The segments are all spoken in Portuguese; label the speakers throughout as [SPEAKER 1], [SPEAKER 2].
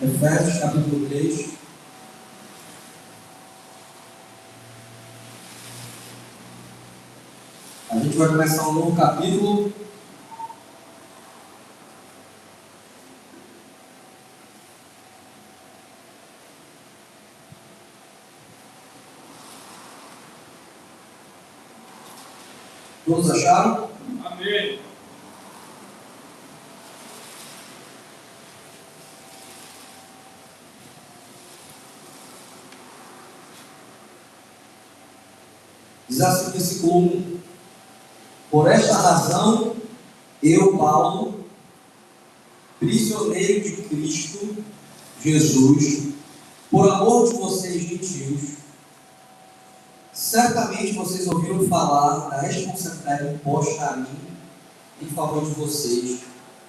[SPEAKER 1] Efésios capítulo 3. A gente vai começar um novo capítulo. Todos acharam?
[SPEAKER 2] Amém.
[SPEAKER 1] Diz assim o versículo 1: Por esta razão, eu, Paulo, prisioneiro de Cristo Jesus, por amor de vocês gentios, certamente vocês ouviram falar da responsabilidade imposta a mim em favor de vocês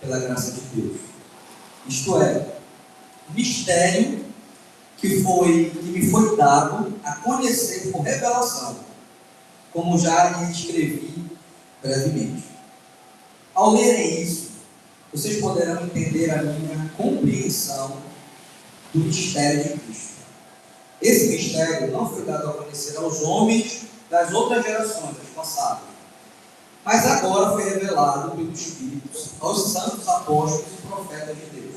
[SPEAKER 1] pela graça de Deus. Isto é, mistério que me foi dado a conhecer por revelação, como já lhes escrevi brevemente. Ao lerem isso, vocês poderão entender a minha compreensão do mistério de Cristo. Esse mistério não foi dado a conhecer aos homens das outras gerações, das passadas, mas agora foi revelado pelo Espírito aos santos apóstolos e profetas de Deus.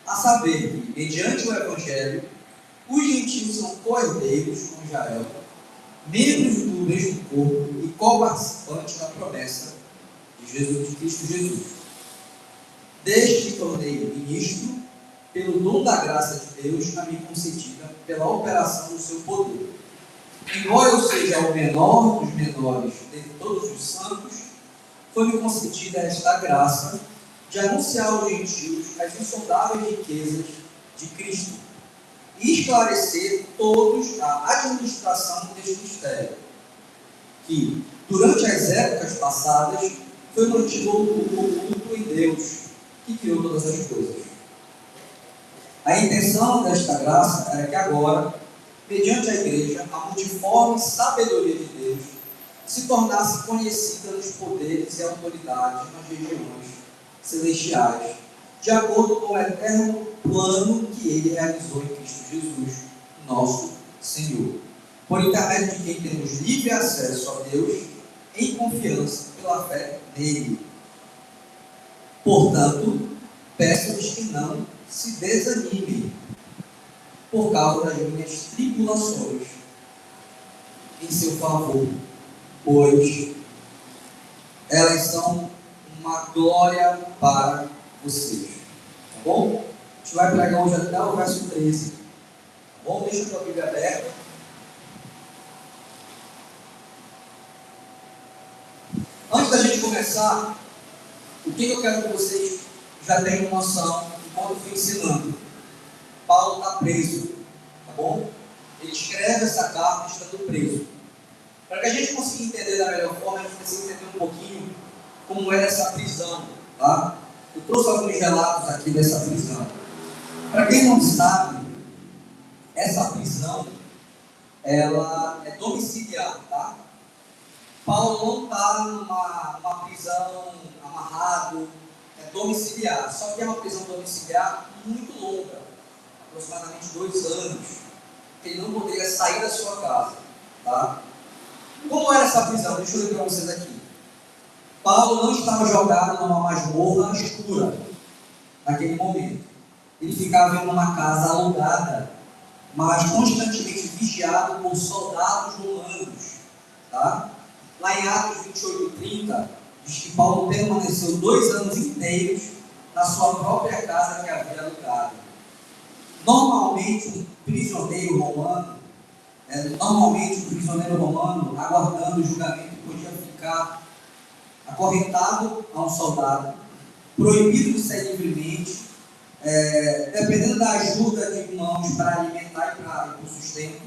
[SPEAKER 1] A saber que, mediante o Evangelho, os gentios são co-herdeiros com Israel, membros do mesmo corpo e co-participantes da promessa de Cristo Jesus. Desde que tornei ministro, pelo dom da graça de Deus a mim concedida pela operação do seu poder. Embora eu seja o menor dos menores dentre todos os santos, foi-me concedida esta graça de anunciar aos gentios as insondáveis riquezas de Cristo e esclarecer todos a administração deste mistério, que, durante as épocas passadas, foi mantido oculto em Deus, que criou todas as coisas. A intenção desta graça era que agora, mediante a igreja, a multiforme sabedoria de Deus se tornasse conhecida nos poderes e autoridades nas regiões celestiais, de acordo com o eterno plano que ele realizou em Cristo Jesus, nosso Senhor, por intermédio de quem temos livre acesso a Deus em confiança pela fé nele. Portanto, peço-lhes que não se desanimem por causa das minhas tribulações em seu favor, pois elas são uma glória para vocês. Tá bom? A gente vai pregar hoje até o verso 13. Tá bom? Deixa a tua Bíblia aberta. Antes da gente começar, o que eu quero que vocês já tenham noção de quando eu fui ensinando. Paulo está preso, tá bom? Ele escreve essa carta estando preso. Para que a gente consiga entender da melhor forma, a gente precisa entender um pouquinho como era essa prisão, tá? Eu trouxe alguns relatos aqui dessa prisão. Para quem não sabe, essa prisão, ela é domiciliar, tá? Paulo não está numa prisão amarrado, é domiciliar. Só que é uma prisão domiciliar muito longa, aproximadamente 2 anos, que ele não poderia sair da sua casa, tá? Como era essa prisão? Deixa eu ler para vocês aqui. Paulo não estava jogado numa masmorra escura naquele momento. Ele ficava em uma casa alugada, mas constantemente vigiado por soldados romanos, tá? Lá em Atos 28:30, diz que Paulo permaneceu 2 anos inteiros na sua própria casa que havia alugado. Normalmente, um prisioneiro romano, aguardando o julgamento, podia ficar acorrentado a um soldado, proibido de sair livremente, dependendo da ajuda de irmãos para alimentar e para o sustento,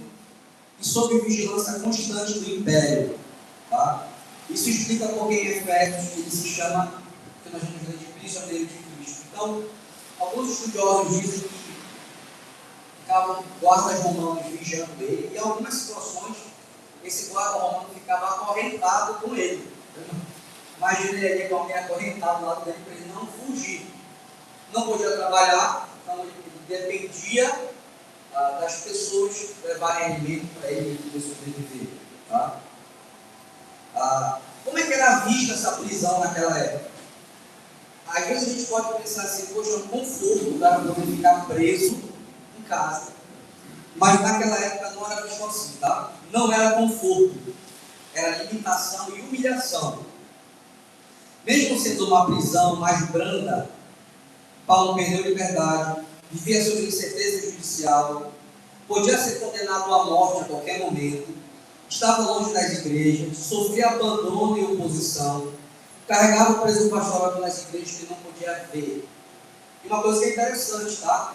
[SPEAKER 1] e sob vigilância constante do império. Tá? Isso explica porque em Efésios ele se chama, que nós vamos ler, de prisioneiro de Cristo. Então, alguns estudiosos dizem que ficavam guardas romanos vigiando ele, e em algumas situações esse guarda romano ficava acorrentado com ele. Imagina ele com alguém acorrentado do lado dele para ele não fugir. Não podia trabalhar, então ele impedia das pessoas levarem alimento para ele poder sobreviver. Tá? Como é que era vista essa prisão naquela época? Às vezes a gente pode pensar assim, poxa, é um conforto o cara poder ficar preso em casa. Mas naquela época não era visto assim, tá? Não era conforto, era limitação e humilhação. Mesmo sendo uma prisão mais branda, Paulo perdeu liberdade, vivia sob incerteza judicial, podia ser condenado à morte a qualquer momento, estava longe das igrejas, sofria abandono e oposição, carregava o preso pastoral nas igrejas que não podia ver. E uma coisa que é interessante, tá?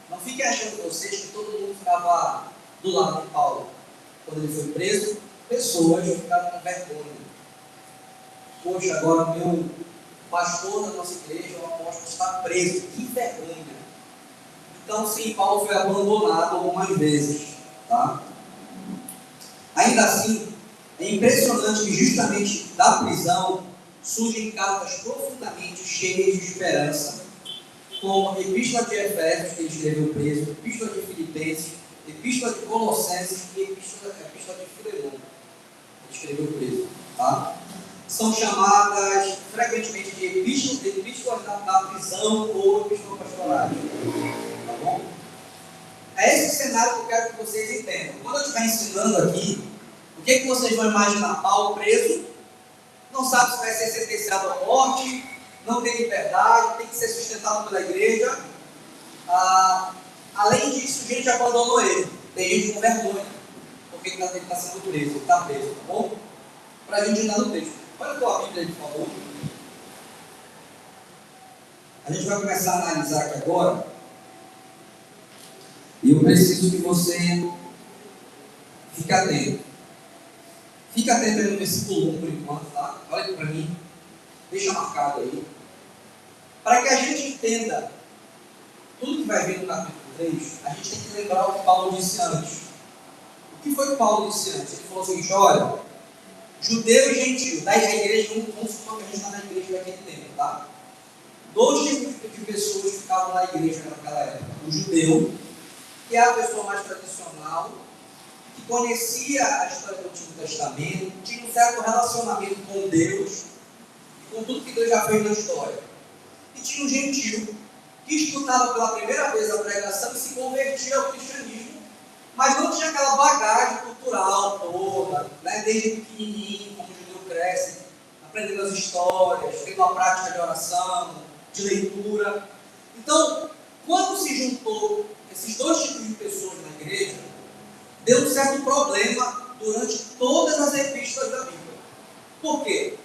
[SPEAKER 1] Não fiquem achando vocês que todo mundo ficava do lado de Paulo. Quando ele foi preso, pessoas ficaram com vergonha. Poxa, agora o meu pastor da nossa igreja, o apóstolo, está preso. Que vergonha. Então, sim, Paulo foi abandonado algumas vezes. Tá? Ainda assim, é impressionante que justamente da prisão surgem cartas profundamente cheias de esperança, como a Epístola de Efésios, que ele escreveu preso, a Epístola de Filipenses, a Epístola de Colossenses e a Epístola de Filemão, que ele escreveu preso. Tá? São chamadas frequentemente de epístolas da prisão ou epístolas pastorais. Tá bom? É esse cenário que eu quero que vocês entendam. Quando eu estiver ensinando aqui, o que vocês vão imaginar? Paulo preso, não sabe se vai ser sentenciado à morte, não tem liberdade, tem que ser sustentado pela igreja. Além disso, gente abandonou ele. Tem gente com vergonha, porque ele está sendo preso, ele está preso, tá bom? Para a gente entrar no texto. Olha a tua Bíblia aí, por favor. A gente vai começar a analisar aqui agora. E eu preciso que você fique atento. Fique atento aí no versículo 1 por enquanto, tá? Olha aqui para mim. Deixa marcado aí. Para que a gente entenda tudo que vai vir no capítulo 3, a gente tem que lembrar o que Paulo disse antes. O que foi que Paulo disse antes? Ele falou o seguinte: olha, judeu e gentio, da igreja, vamos supor que a gente está na igreja daquele tempo, tá? Dois tipos de pessoas ficavam na igreja naquela época. O judeu, que é a pessoa mais tradicional, que conhecia a história do Antigo Testamento, tinha um certo relacionamento com Deus, e com tudo que Deus já fez na história. E tinha um gentio, que escutava pela primeira vez a pregação e se convertia ao cristianismo, mas não tinha aquela bagagem cultural toda, né? Desde pequenininho, como o judeu cresce, aprendendo as histórias, tendo a prática de oração, de leitura. Então, quando se juntou esses dois tipos de pessoas na igreja, deu um certo problema durante todas as epístolas da Bíblia. Por quê?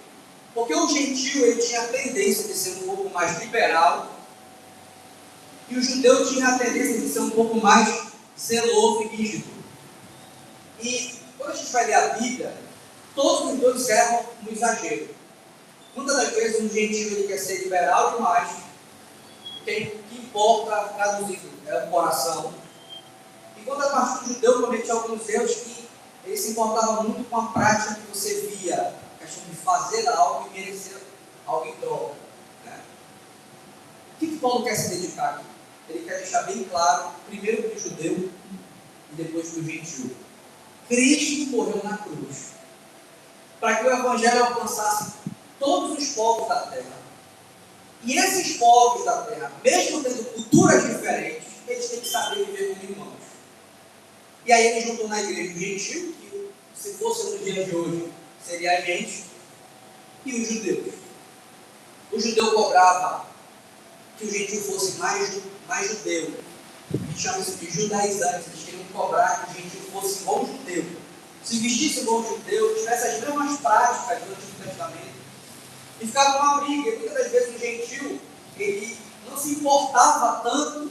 [SPEAKER 1] Porque o gentio ele tinha a tendência de ser um pouco mais liberal, e o judeu tinha a tendência de ser um pouco mais zeloso e rígido. E quando a gente vai ler a Bíblia, todos os dois erram no exagero. Muitas das vezes um gentio ele quer ser liberal demais, porque o que importa, traduzido, é o coração. E quando a parte do judeu cometia alguns erros que ele se importava muito com a prática que você via, a questão de fazer algo e merecer algo em troca. Né? O que Paulo quer se dedicar aqui? Ele quer deixar bem claro, primeiro para o judeu e depois para o gentio. Cristo morreu na cruz para que o Evangelho alcançasse todos os povos da terra. E esses povos da terra, mesmo tendo culturas diferentes, eles têm que saber viver como irmãos. E aí ele juntou na igreja o gentio, que se fosse no dia de hoje, seria a gente, e os judeus. O judeu cobrava que o gentio fosse mais judeu. A gente chama isso de judaizantes. Eles queriam cobrar que o gentio fosse igual judeu. Se vestisse igual judeu, tivesse as mesmas práticas do Antigo Testamento. E ficava uma briga. E muitas das vezes o gentio, ele não se importava tanto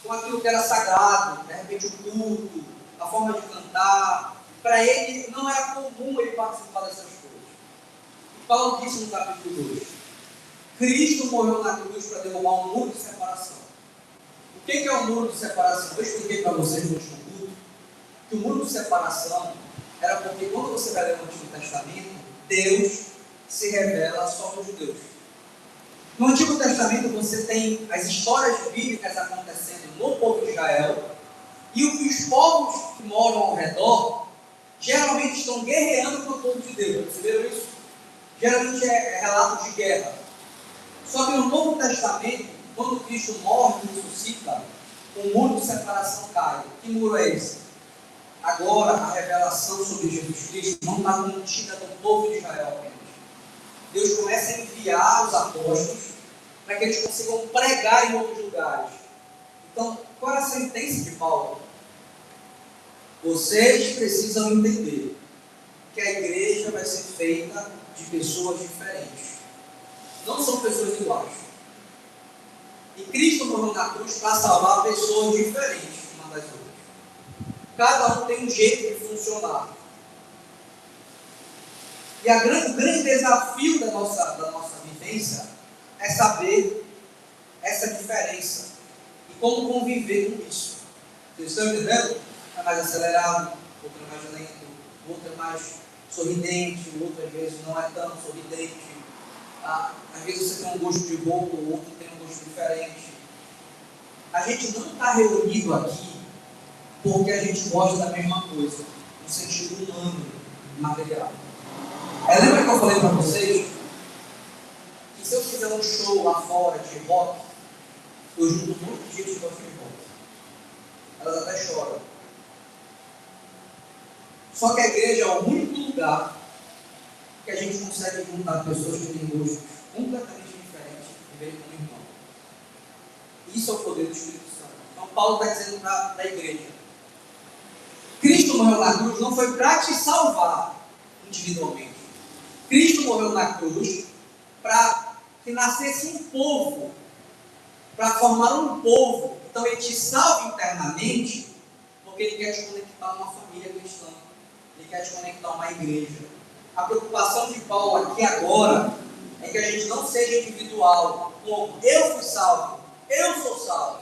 [SPEAKER 1] com aquilo que era sagrado, de repente o culto, a forma de cantar. Para ele não era comum ele participar dessas coisas. E Paulo disse no capítulo 2: Cristo morreu na cruz para derrubar um muro de separação. O que é o muro de separação? Eu expliquei para vocês no último culto que o muro de separação era porque quando você vai ler o Antigo Testamento, Deus se revela só aos judeus. No Antigo Testamento você tem as histórias bíblicas acontecendo no povo de Israel, e os povos que moram ao redor geralmente estão guerreando com o povo de Deus. Perceberam isso? Geralmente é relato de guerra. Só que no Novo Testamento, quando Cristo morre e ressuscita, o muro de separação cai. Que muro é esse? Agora a revelação sobre Jesus Cristo não está contida no povo de Israel apenas. Deus começa a enviar os apóstolos para que eles consigam pregar em outros lugares. Então, qual é a sentença de Paulo? Vocês precisam entender que a igreja vai ser feita de pessoas diferentes. Não são pessoas iguais. E Cristo morreu na cruz para salvar pessoas diferentes umas das outras. Cada um tem um jeito de funcionar. E o grande desafio da nossa vivência é saber essa diferença e como conviver com isso. Vocês estão entendendo? Um é mais acelerado, outro é mais lento, outro é mais sorridente, o outro às vezes não é tão sorridente. Às vezes você tem um gosto de roupa, o outro tem um gosto diferente. A gente não está reunido aqui porque a gente gosta da mesma coisa, no sentido humano, material. Lembra que eu falei para vocês que se eu fizer um show lá fora de rock, eu junto um monte de gente que gosta de rock. Elas até choram. Só que a igreja é o único lugar que a gente consegue juntar pessoas que têm gostos completamente diferentes e verem como irmão. Isso é o poder do Espírito Santo. Então Paulo está dizendo para a igreja: Cristo morreu na cruz não foi para te salvar individualmente. Cristo morreu na cruz para que nascesse um povo, para formar um povo. Então ele te salva internamente porque ele quer te conectar a uma família cristã. Ele quer te conectar a uma igreja. A preocupação de Paulo aqui agora é que a gente não seja individual, como eu fui salvo, eu sou salvo.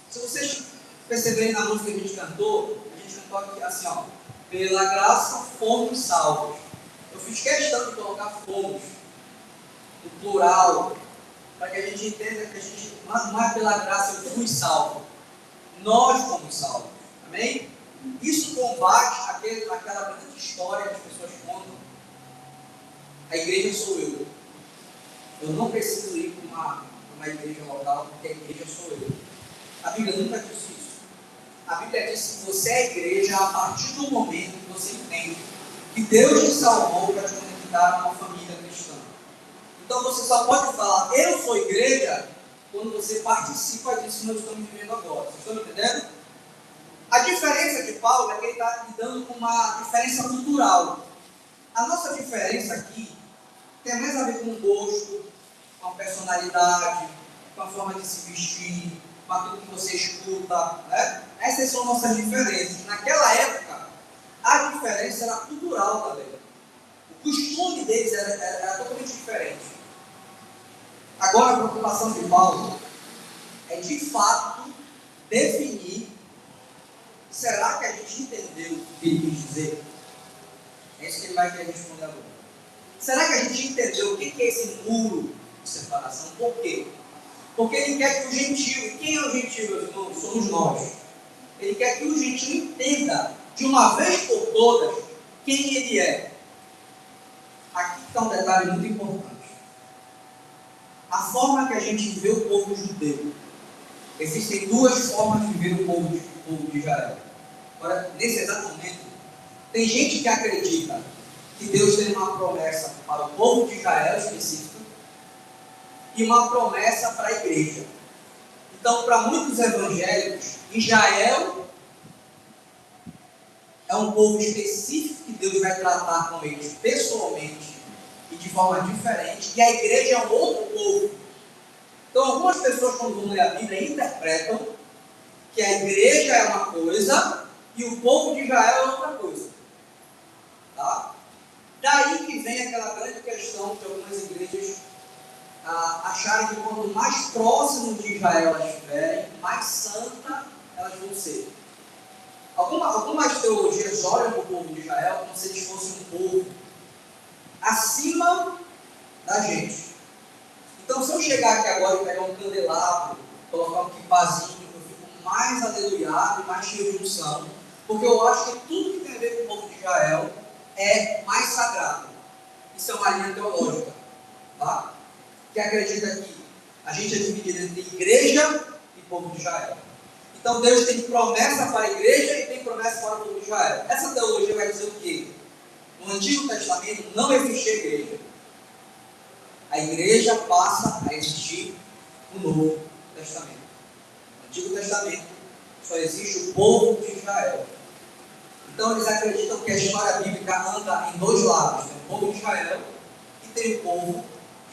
[SPEAKER 1] Se vocês perceberem na música que a gente cantou aqui assim, ó: pela graça fomos salvos. Eu fiz questão de colocar fomos no plural, para que a gente entenda que a gente não é pela graça eu fui salvo, nós fomos salvos. Amém? Isso combate aquela grande história que as pessoas contam: a igreja sou eu. Eu não preciso ir para uma igreja local, porque a igreja sou eu. A Bíblia nunca disse isso. A Bíblia diz que você é igreja a partir do momento que você entende que Deus te salvou para te conectar a uma família cristã. Então você só pode falar eu sou igreja quando você participa disso que nós estamos vivendo agora. Vocês estão entendendo? A diferença de Paulo é que ele está lidando com uma diferença cultural. A nossa diferença aqui tem mais a ver com o gosto, com a personalidade, com a forma de se vestir, com aquilo que você escuta, né? Essas são nossas diferenças. Naquela época, a diferença era cultural também. O costume deles era totalmente diferente. Agora, a preocupação de Paulo é, de fato, definir: será que a gente entendeu o que ele quis dizer? É isso que ele vai querer responder agora. Será que a gente entendeu o que é esse muro de separação? Por quê? Porque ele quer que o gentio, e quem é o gentio, meus irmãos? Somos nós. Ele quer que o gentio entenda, de uma vez por todas, quem ele é. Aqui está um detalhe muito importante. A forma que a gente vê o povo judeu. Existem duas formas de ver o povo de Israel. Agora, nesse exato momento, tem gente que acredita que Deus tem uma promessa para o povo de Israel específica e uma promessa para a igreja. Então, para muitos evangélicos, Israel é um povo específico que Deus vai tratar com eles pessoalmente e de forma diferente, e a igreja é um outro povo. Então, algumas pessoas, quando vão ler a Bíblia, interpretam que a igreja é uma coisa e o povo de Israel é outra coisa. Tá? Daí que vem aquela grande questão que algumas igrejas acharem que quanto mais próximo de Israel elas estiverem, mais santa elas vão ser. Algumas teologias olham para o povo de Israel como se eles fossem um povo acima da gente. Então, se eu chegar aqui agora e pegar um candelabro, colocar um quipazinho, eu fico mais aleluiado e mais cheio de unção, porque eu acho que tudo que tem a ver com o povo de Israel é mais sagrado. Isso é uma linha teológica, tá? Que acredita que a gente é dividido entre igreja e povo de Israel. Então Deus tem promessa para a igreja e tem promessa para o povo de Israel. Essa teologia vai dizer o quê? No Antigo Testamento não existia igreja. A igreja passa a existir no Novo Testamento. No Antigo Testamento só existe o povo de Israel. Então eles acreditam que a história bíblica anda em dois lados. Tem o povo de Israel e tem o povo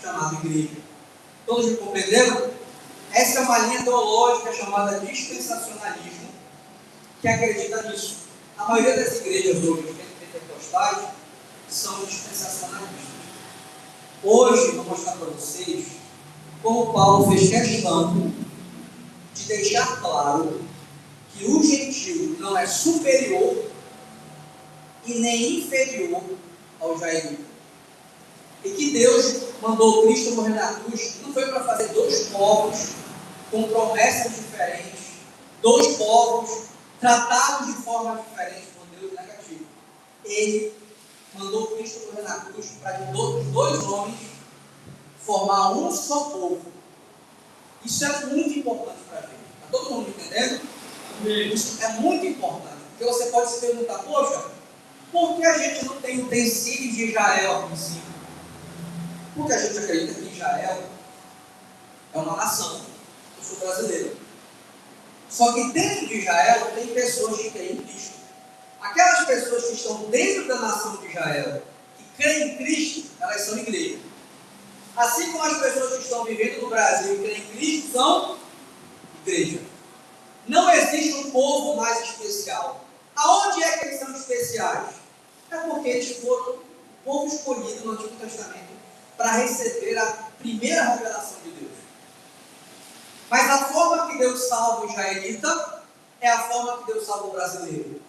[SPEAKER 1] chamado igreja. Todos me compreenderam? Essa é uma linha teológica chamada dispensacionalismo, que acredita nisso. A maioria das igrejas hoje, pentecostais, são dispensacionalistas. Hoje, vou mostrar para vocês como Paulo fez questão de deixar claro que o gentio não é superior e nem inferior ao israelita. E que Deus mandou Cristo morrer na cruz, não foi para fazer dois povos com promessas diferentes, dois povos tratados de forma diferente por Deus negativo. Ele mandou Cristo morrer na cruz para que os dois homens formar um só povo. Isso é muito importante para a gente. Está todo mundo entendendo? Isso é muito importante. Porque você pode se perguntar, poxa, por que a gente não tem utensílios de Israel a princípio? Porque a gente acredita que Israel é uma nação. Eu sou brasileiro. Só que dentro de Israel tem pessoas que creem em Cristo. Aquelas pessoas que estão dentro da nação de Israel, que creem em Cristo, elas são igreja. Assim como as pessoas que estão vivendo no Brasil e creem em Cristo são igreja. Não existe um povo mais especial. Aonde é que eles são especiais? É porque eles foram o povo escolhido no Antigo Testamento para receber a primeira revelação de Deus. Mas a forma que Deus salva o israelita é a forma que Deus salva o brasileiro.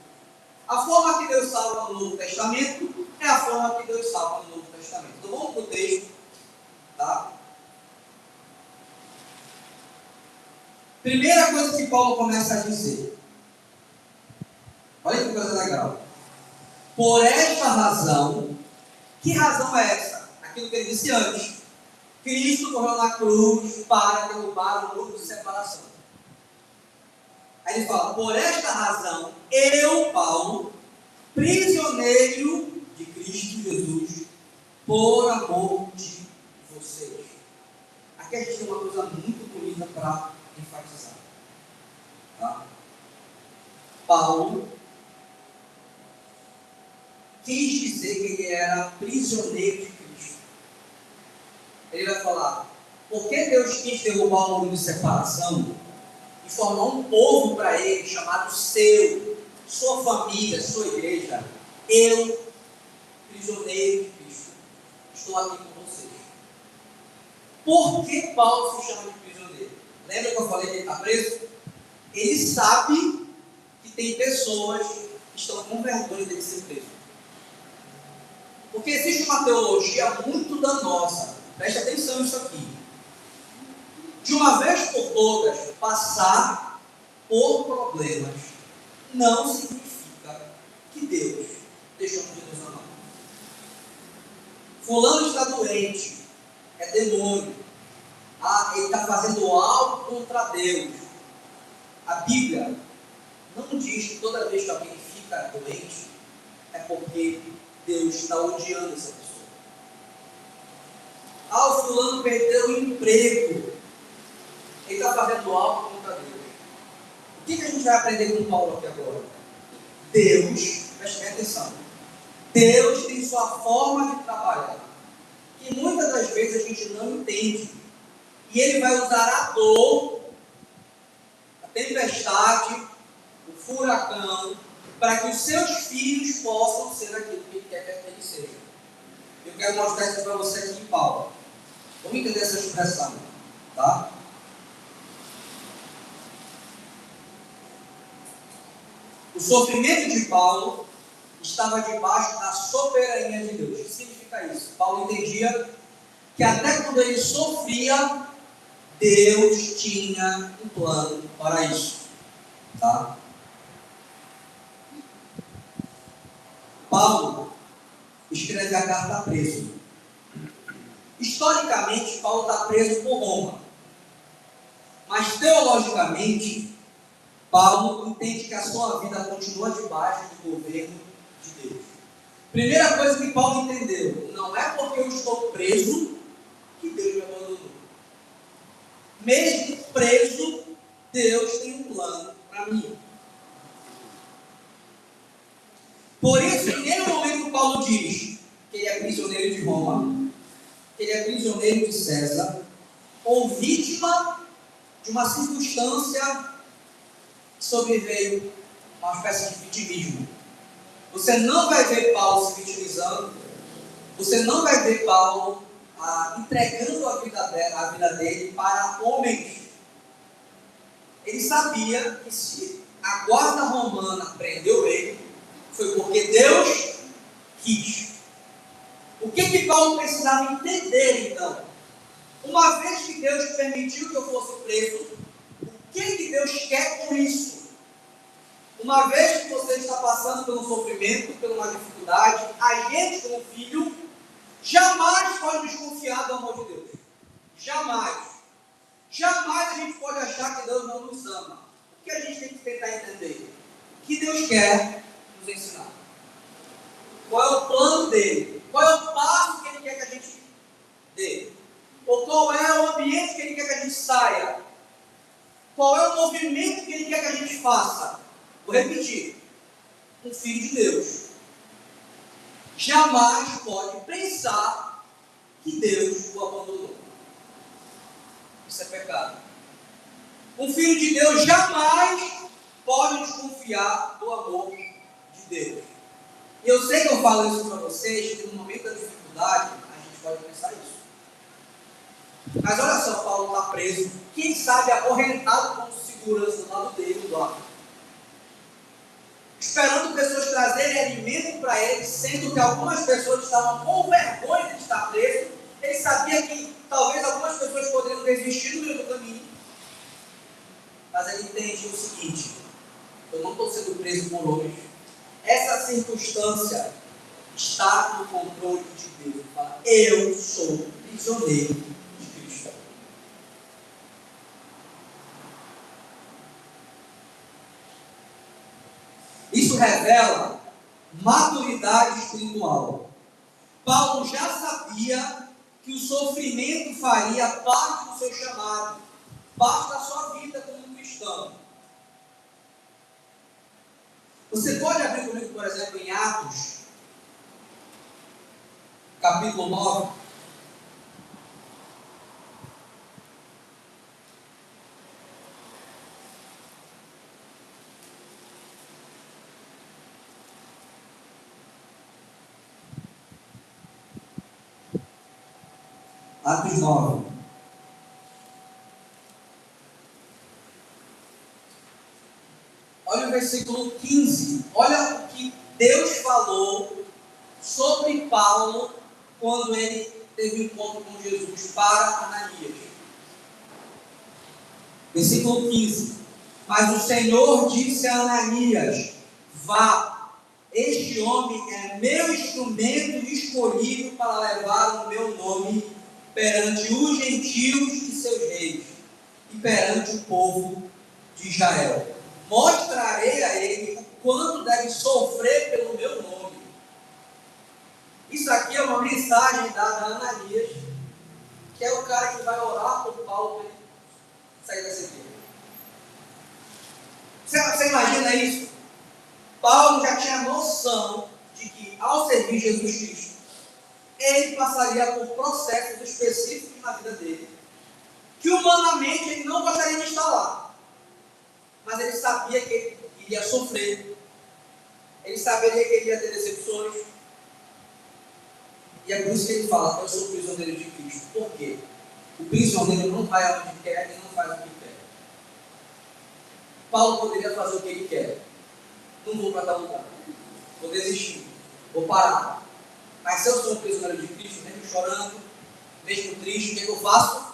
[SPEAKER 1] A forma que Deus salva no Novo Testamento é a forma que Deus salva no Novo Testamento. Então vamos para o texto, tá? Primeira coisa que Paulo começa a dizer. Olha que coisa legal. Por esta razão, que razão é essa? Aquilo que ele disse antes. Cristo morreu na cruz para derrubar o muro de separação. Aí ele fala, por esta razão, eu, Paulo, prisioneiro de Cristo Jesus, por amor de vocês. Aqui a gente tem uma coisa muito bonita para enfatizar. Tá? Paulo quis dizer que ele era prisioneiro de Cristo. Ele vai falar, porque Deus quis derrubar o muro de separação e formar um povo para ele, chamado seu, sua família, sua igreja. Eu, prisioneiro de Cristo, estou aqui com vocês. Por que Paulo se chama de prisioneiro? Lembra que eu falei que ele está preso? Ele sabe que tem pessoas que estão com vergonha de ser preso. Porque existe uma teologia muito danosa. Preste atenção nisso aqui. De uma vez por todas, passar por problemas não significa que Deus deixou de nos amar. Fulano está doente, é demônio. Ele está fazendo algo contra Deus. A Bíblia não diz que toda vez que alguém fica doente é porque Deus está odiando essa pessoa. O fulano perdeu o emprego. Ele está fazendo algo contra Deus. O que a gente vai aprender com Paulo aqui agora? Deus, preste atenção, Deus tem sua forma de trabalhar, que muitas das vezes a gente não entende. E Ele vai usar a dor, a tempestade, o furacão, para que os seus filhos possam ser aquilo que Ele quer que eles sejam. Eu quero mostrar isso para você aqui em Paulo. Vamos entender essa expressão, tá? O sofrimento de Paulo estava debaixo da soberania de Deus. O que significa isso? Paulo entendia que que até quando ele sofria, Deus tinha um plano para isso. Tá? Paulo escreve a carta preso. Historicamente, Paulo está preso por Roma. Mas teologicamente, Paulo entende que a sua vida continua debaixo do governo de Deus. Primeira coisa que Paulo entendeu: não é porque eu estou preso que Deus me abandonou. Mesmo preso, Deus tem um plano para mim. Por isso, em nenhum momento Paulo diz que ele é prisioneiro de Roma, que ele é prisioneiro de César, ou vítima de uma circunstância que sobreveio, uma espécie de vitimismo. Você não vai ver Paulo se vitimizando, você não vai ver Paulo entregando a vida dele para homens. Ele sabia que se a guarda romana prendeu ele, foi porque Deus quis. O que Paulo precisava entender então? Uma vez que Deus permitiu que eu fosse preso, o que Deus quer com isso? Uma vez que você está passando pelo sofrimento, por uma dificuldade, a gente como filho jamais pode desconfiar do amor de Deus. Jamais. Jamais a gente pode achar que Deus não nos ama. O que a gente tem que tentar entender? O que Deus quer nos ensinar? Qual é o plano dele? Qual é o passo que ele quer que a gente dê? Ou qual é o ambiente que ele quer que a gente saia? Qual é o movimento que ele quer que a gente faça? Vou repetir. Um filho de Deus jamais pode pensar que Deus o abandonou. Isso é pecado. Um filho de Deus jamais pode desconfiar do amor de Deus. E eu sei que eu falo isso para vocês, que no momento da dificuldade, a gente pode pensar isso. Mas olha só, Paulo está preso, quem sabe acorrentado com segurança do lado dele, do lado. Esperando pessoas trazerem alimento para ele, sendo que algumas pessoas estavam com vergonha de estar preso. Ele sabia que talvez algumas pessoas poderiam desistir no meio do caminho. Mas ele entende o seguinte: eu não estou sendo preso por homens. Essa circunstância está no controle de Deus. Ele fala, eu sou prisioneiro de Cristo. Isso revela maturidade espiritual. Paulo já sabia que o sofrimento faria parte do seu chamado, parte da sua vida como cristão. Você pode abrir comigo, por exemplo, em Atos, capítulo 9. Atos 9. Olha o versículo 15. Olha o que Deus falou sobre Paulo quando ele teve um encontro com Jesus para Ananias. Versículo 15. Mas o Senhor disse a Ananias: vá, este homem é meu instrumento escolhido para levar o meu nome perante os gentios e seus reis, e perante o povo de Israel. Mostrarei a ele o quanto deve sofrer pelo meu nome. Isso aqui é uma mensagem dada a Ananias, que é o cara que vai orar por Paulo para ele sair dessa igreja. Você imagina isso? Paulo já tinha noção de que, ao servir Jesus Cristo, ele passaria por processos específicos na vida dele, que humanamente ele não gostaria de estar lá. Mas ele sabia que ele iria sofrer, ele saberia que ele ia ter decepções, e é por isso que ele fala: eu sou prisioneiro de Cristo. Por quê? O prisioneiro não vai aonde quer e não faz o que quer. Paulo poderia fazer o que ele quer. Não vou para tal lugar, vou desistir, vou parar. Mas se eu sou um prisioneiro de Cristo, mesmo chorando, mesmo triste, o que eu faço?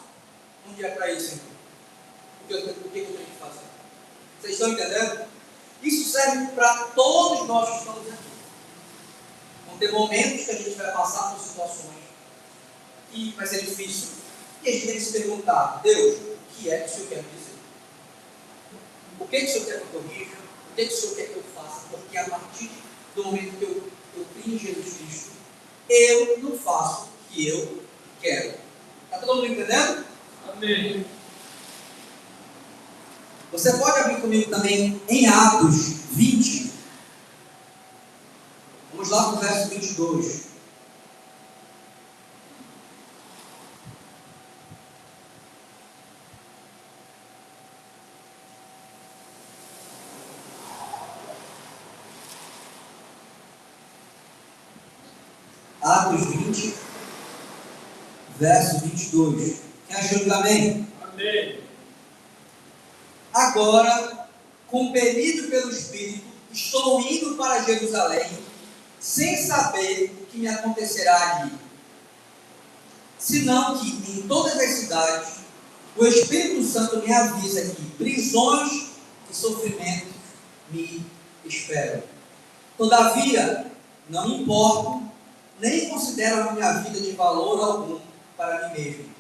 [SPEAKER 1] Um dia para isso, então. O que eu tenho que fazer? Vocês estão entendendo? Isso serve para todos nós que estamos aqui. Vão ter momentos que a gente vai passar por situações que vai ser difícil. E a gente tem que se perguntar: Deus, o que é que o Senhor quer me dizer? O que o Senhor quer que eu corrija? O que o Senhor quer que eu faça? Porque a partir do momento que eu creio em Jesus Cristo, eu não faço o que eu quero. Está todo mundo entendendo?
[SPEAKER 2] Amém.
[SPEAKER 1] Você pode abrir comigo também em Atos 20. Vamos lá para o verso 22. Atos 20, verso 22. Quem achou de amém?
[SPEAKER 2] Amém.
[SPEAKER 1] Agora, compelido pelo Espírito, estou indo para Jerusalém, sem saber o que me acontecerá ali. Senão que em todas as cidades, o Espírito Santo me avisa que prisões e sofrimentos me esperam. Todavia, não me importo, nem considero a minha vida de valor algum para mim mesmo.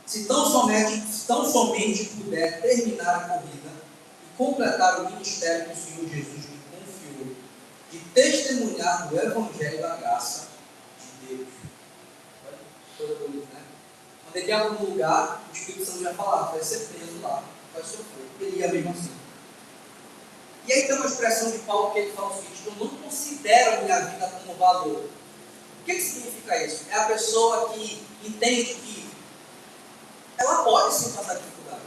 [SPEAKER 1] Se tão somente puder terminar a corrida e completar o ministério que o Senhor Jesus me confiou, de testemunhar do Evangelho da graça de Deus. Olha, coisa bonita, né? Quando ele ia para um lugar, o Espírito Santo já falava: vai ser preso lá, vai sofrer. Ele ia mesmo assim. E aí tem uma expressão de Paulo que ele fala o seguinte: eu não considero a minha vida como valor. O que significa isso? É a pessoa que entende que ela pode sim passar dificuldade.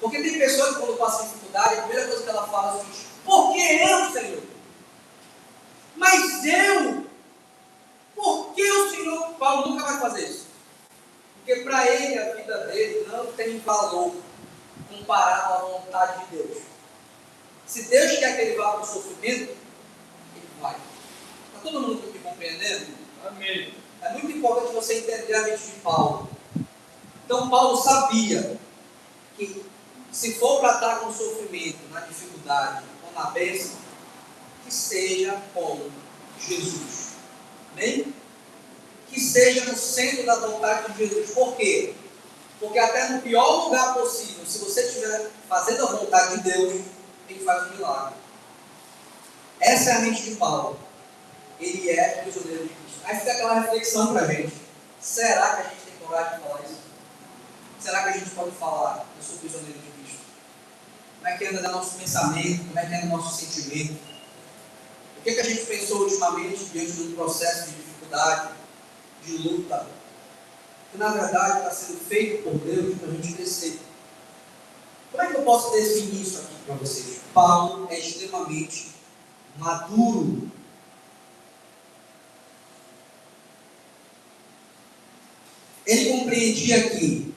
[SPEAKER 1] Porque tem pessoas que quando passam dificuldade, a primeira coisa que ela fala é o seguinte: por que eu, Senhor? Mas eu? Por que o Senhor? Paulo nunca vai fazer isso. Porque para ele, a vida dele não tem valor comparado à vontade de Deus. Se Deus quer que ele vá para o sofrimento, ele vai. Está todo mundo aqui compreendendo?
[SPEAKER 2] Amém.
[SPEAKER 1] É muito importante você entender a mente de Paulo. Então Paulo sabia que se for para estar com sofrimento, na dificuldade ou na bênção, que seja com Jesus. Amém? Que seja no centro da vontade de Jesus. Por quê? Porque até no pior lugar possível, se você estiver fazendo a vontade de Deus, Ele faz um milagre. Essa é a mente de Paulo. Ele é prisioneiro de Cristo. Aí fica aquela reflexão para a gente: será que a gente tem coragem de falar isso? Será que a gente pode falar: eu sou prisioneiro de Cristo? Como é que anda nosso pensamento? Como é que anda nosso sentimento? O que a gente pensou ultimamente diante de um processo de dificuldade, de luta, que na verdade está sendo feito por Deus para a gente crescer? Como é que eu posso definir isso aqui para vocês? Paulo é extremamente maduro. Ele compreendia que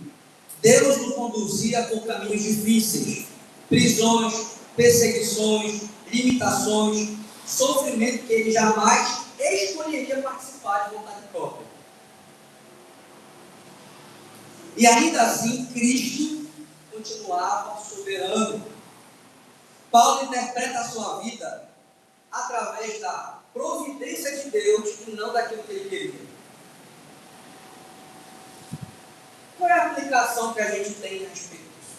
[SPEAKER 1] Deus nos conduzia por caminhos difíceis, prisões, perseguições, limitações, sofrimento que ele jamais escolheria participar de vontade própria. E ainda assim, Cristo continuava soberano. Paulo interpreta a sua vida através da providência de Deus e não daquilo que ele queria. Qual é a aplicação que a gente tem a respeito disso?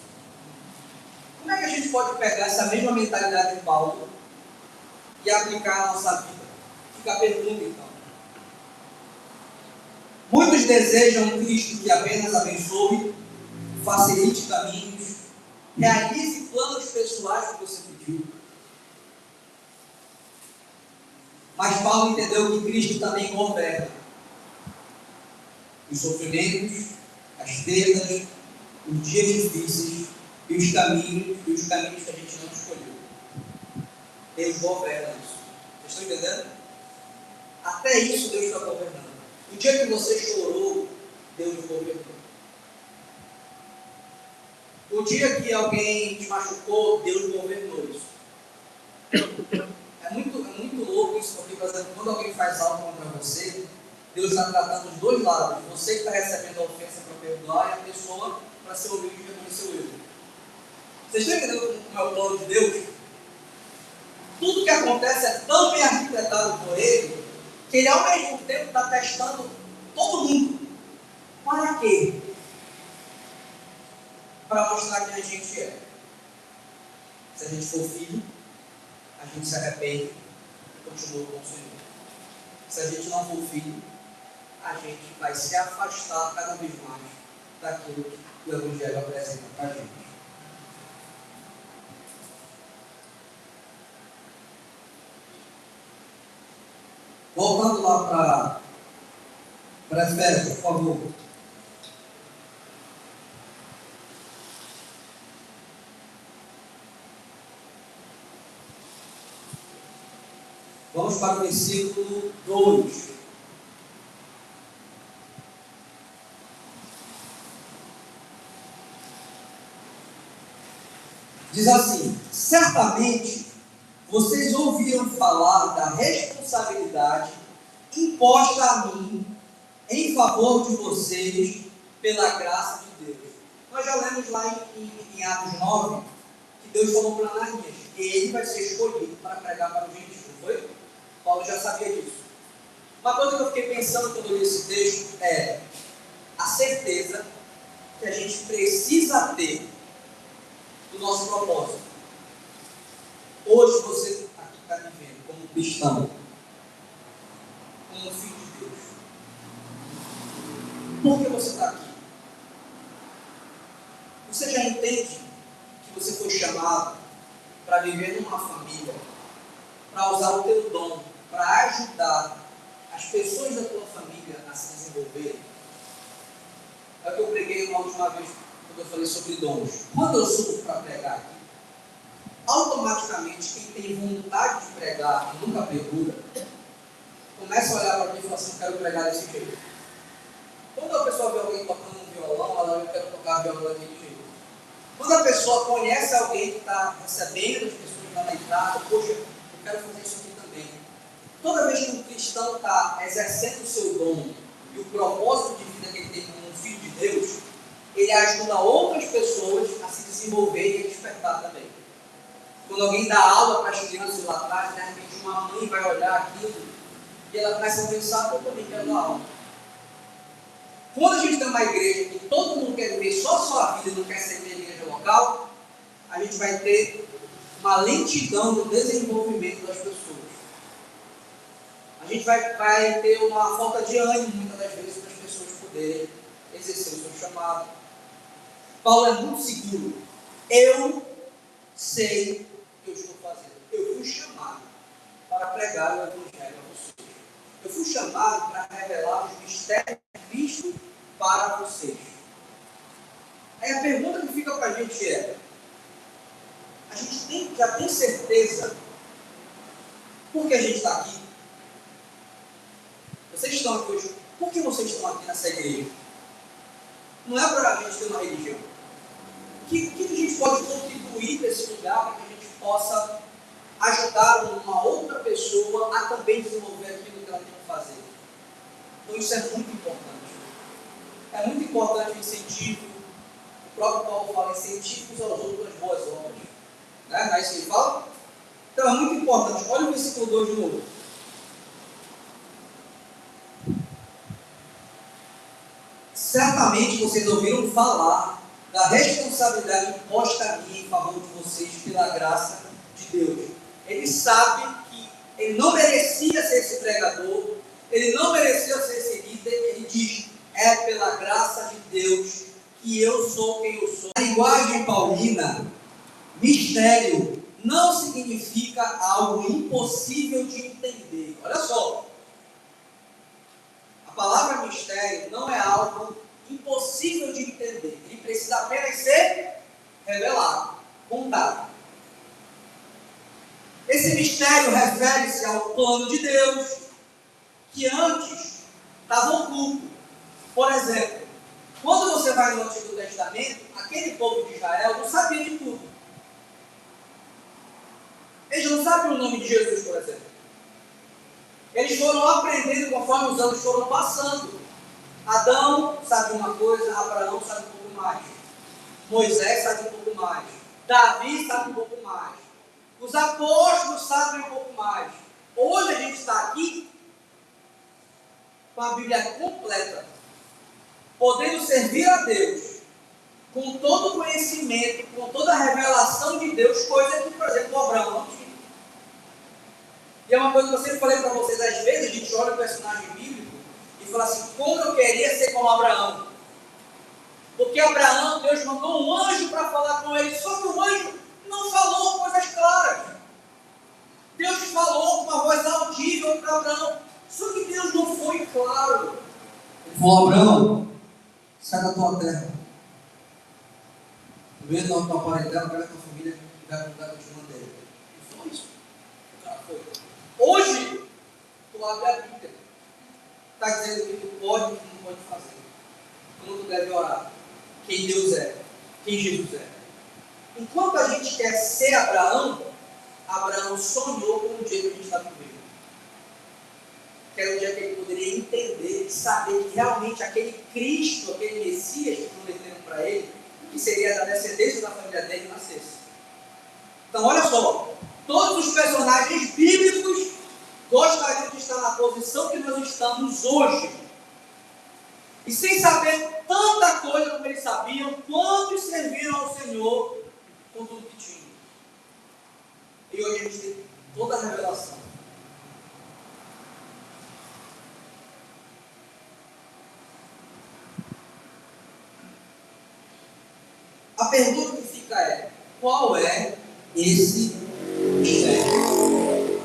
[SPEAKER 1] Como é que a gente pode pegar essa mesma mentalidade de Paulo e aplicar a nossa vida? Fica a pergunta então. Muitos desejam um Cristo que apenas abençoe, facilite caminhos, realize planos pessoais que você pediu. Mas Paulo entendeu que Cristo também governa os sofrimentos, as perdas, os dias difíceis e os caminhos que a gente não escolheu. Deus governa isso. Vocês estão entendendo? Até isso Deus está governando. O dia que você chorou, Deus governou. O dia que alguém te machucou, Deus governou isso. É muito louco isso, porque, por exemplo, quando alguém faz algo contra você, Deus está tratando os dois lados. Você que está recebendo a ofensa para perdoar e a pessoa para ser humilde e reconhecer o erro. Vocês estão entendendo como é o plano de Deus? Tudo que acontece é tão bem arquitetado por Ele, que Ele ao mesmo tempo está testando todo mundo. Para quê? Para mostrar quem a gente é. Se a gente for filho, a gente se arrepende e continua com o Senhor. Se a gente não for filho, a gente vai se afastar cada vez mais daquilo que o Evangelho apresenta para a gente. Voltando lá para Efésios, por favor. Vamos para o versículo 2. Diz assim: certamente vocês ouviram falar da responsabilidade imposta a mim em favor de vocês pela graça de Deus. Nós já lemos lá em Atos 9 que Deus falou para Ananias que ele vai ser escolhido para pregar para os gentios, não foi? Paulo já sabia disso. Uma coisa que eu fiquei pensando quando eu li esse texto é a certeza que a gente precisa ter do nosso propósito. Hoje você aqui está me vendo como cristão, como filho de Deus. Por que você está aqui? Você já entende que você foi chamado para viver numa família, para usar o teu dom, para ajudar as pessoas da tua família a se desenvolverem? É o que eu preguei uma última vez, quando eu falei sobre dons. Quando eu subo para pregar aqui, automaticamente quem tem vontade de pregar e nunca pregura, começa a olhar para mim e fala assim: eu quero pregar desse jeito. Quando a pessoa vê alguém tocando um violão, ela vai querer tocar violão daquele jeito. Quando a pessoa conhece alguém que está recebendo as pessoas lá na entrada, poxa, eu quero fazer isso aqui também. Toda vez que um cristão está exercendo o seu dom e o propósito de vida que ele tem como um filho de Deus, ele ajuda outras pessoas a se desenvolver e a despertar também. Quando alguém dá aula para as crianças lá atrás, de repente uma mãe vai olhar aquilo e ela começa a pensar: eu também quero dar aula. Quando a gente tem uma igreja que todo mundo quer viver só a sua vida e não quer ser uma igreja local, a gente vai ter uma lentidão no desenvolvimento das pessoas. A gente vai ter uma falta de ânimo, muitas das vezes, para as pessoas poderem exercer o seu chamado. Paulo é muito seguro. Eu sei o que eu estou fazendo. Eu fui chamado para pregar o Evangelho a vocês. Eu fui chamado para revelar os mistérios de Cristo para vocês. Aí a pergunta que fica para a gente é: a gente já tem certeza por que a gente está aqui? Vocês estão aqui hoje, por que vocês estão aqui nessa igreja? Não é para a gente ter uma religião. O que a gente pode contribuir para esse lugar para que a gente possa ajudar uma outra pessoa a também desenvolver aquilo que ela tem que fazer? Então isso é muito importante. É muito importante o incentivo. O próprio Paulo fala: incentivos aos outros as boas obras. Não é isso que ele fala? Então é muito importante. Olha o versículo 2 de novo. Certamente vocês ouviram falar da responsabilidade imposta a mim em favor de vocês pela graça de Deus. Ele sabe que ele não merecia ser esse pregador, ele não merecia ser esse líder. Ele diz: é pela graça de Deus que eu sou quem eu sou. Na linguagem paulina, mistério não significa algo impossível de entender. Olha só, a palavra mistério não é algo impossível de entender. Ele precisa apenas ser revelado, contado. Esse mistério refere-se ao plano de Deus, que antes estava oculto. Por exemplo, quando você vai no Antigo Testamento, aquele povo de Israel não sabia de tudo. Eles não sabem o nome de Jesus, por exemplo. Eles foram aprendendo conforme os anos foram passando. Adão sabe uma coisa, Abraão sabe um pouco mais. Moisés sabe um pouco mais. Davi sabe um pouco mais. Os apóstolos sabem um pouco mais. Hoje a gente está aqui com a Bíblia completa, podendo servir a Deus com todo o conhecimento, com toda a revelação de Deus, coisa que, por exemplo, o Abraão não tinha. E é uma coisa que eu sempre falei para vocês, às vezes a gente olha o personagem bíblico e fala assim, como eu queria ser como Abraão. Porque Abraão, Deus mandou um anjo para falar com ele, só que o anjo não falou coisas claras. Deus falou com uma voz audível para Abraão, só que Deus não foi claro. Ele falou, Abraão, sai da tua terra. Vendo da tua parentela, pega a tua família e vai para o lugar que eu te mandei. E foi isso. O cara foi. Hoje, tu abre a Bíblia. Está dizendo o que tu pode e o que tu não pode fazer. Como tu deve orar. Quem Deus é. Quem Jesus é. Enquanto a gente quer ser Abraão, Abraão sonhou com o dia que a gente está vivendo. Que era o dia que ele poderia entender e saber que realmente aquele Cristo, aquele Messias que prometeram para ele, que seria da descendência da família dele, nascesse. Então, olha só, todos os personagens bíblicos gostariam de estar na posição que nós estamos hoje. E sem saber tanta coisa como eles sabiam, quantos serviram ao Senhor com tudo que tinham. E hoje a gente tem toda a revelação. A pergunta que fica é, qual é esse mistério?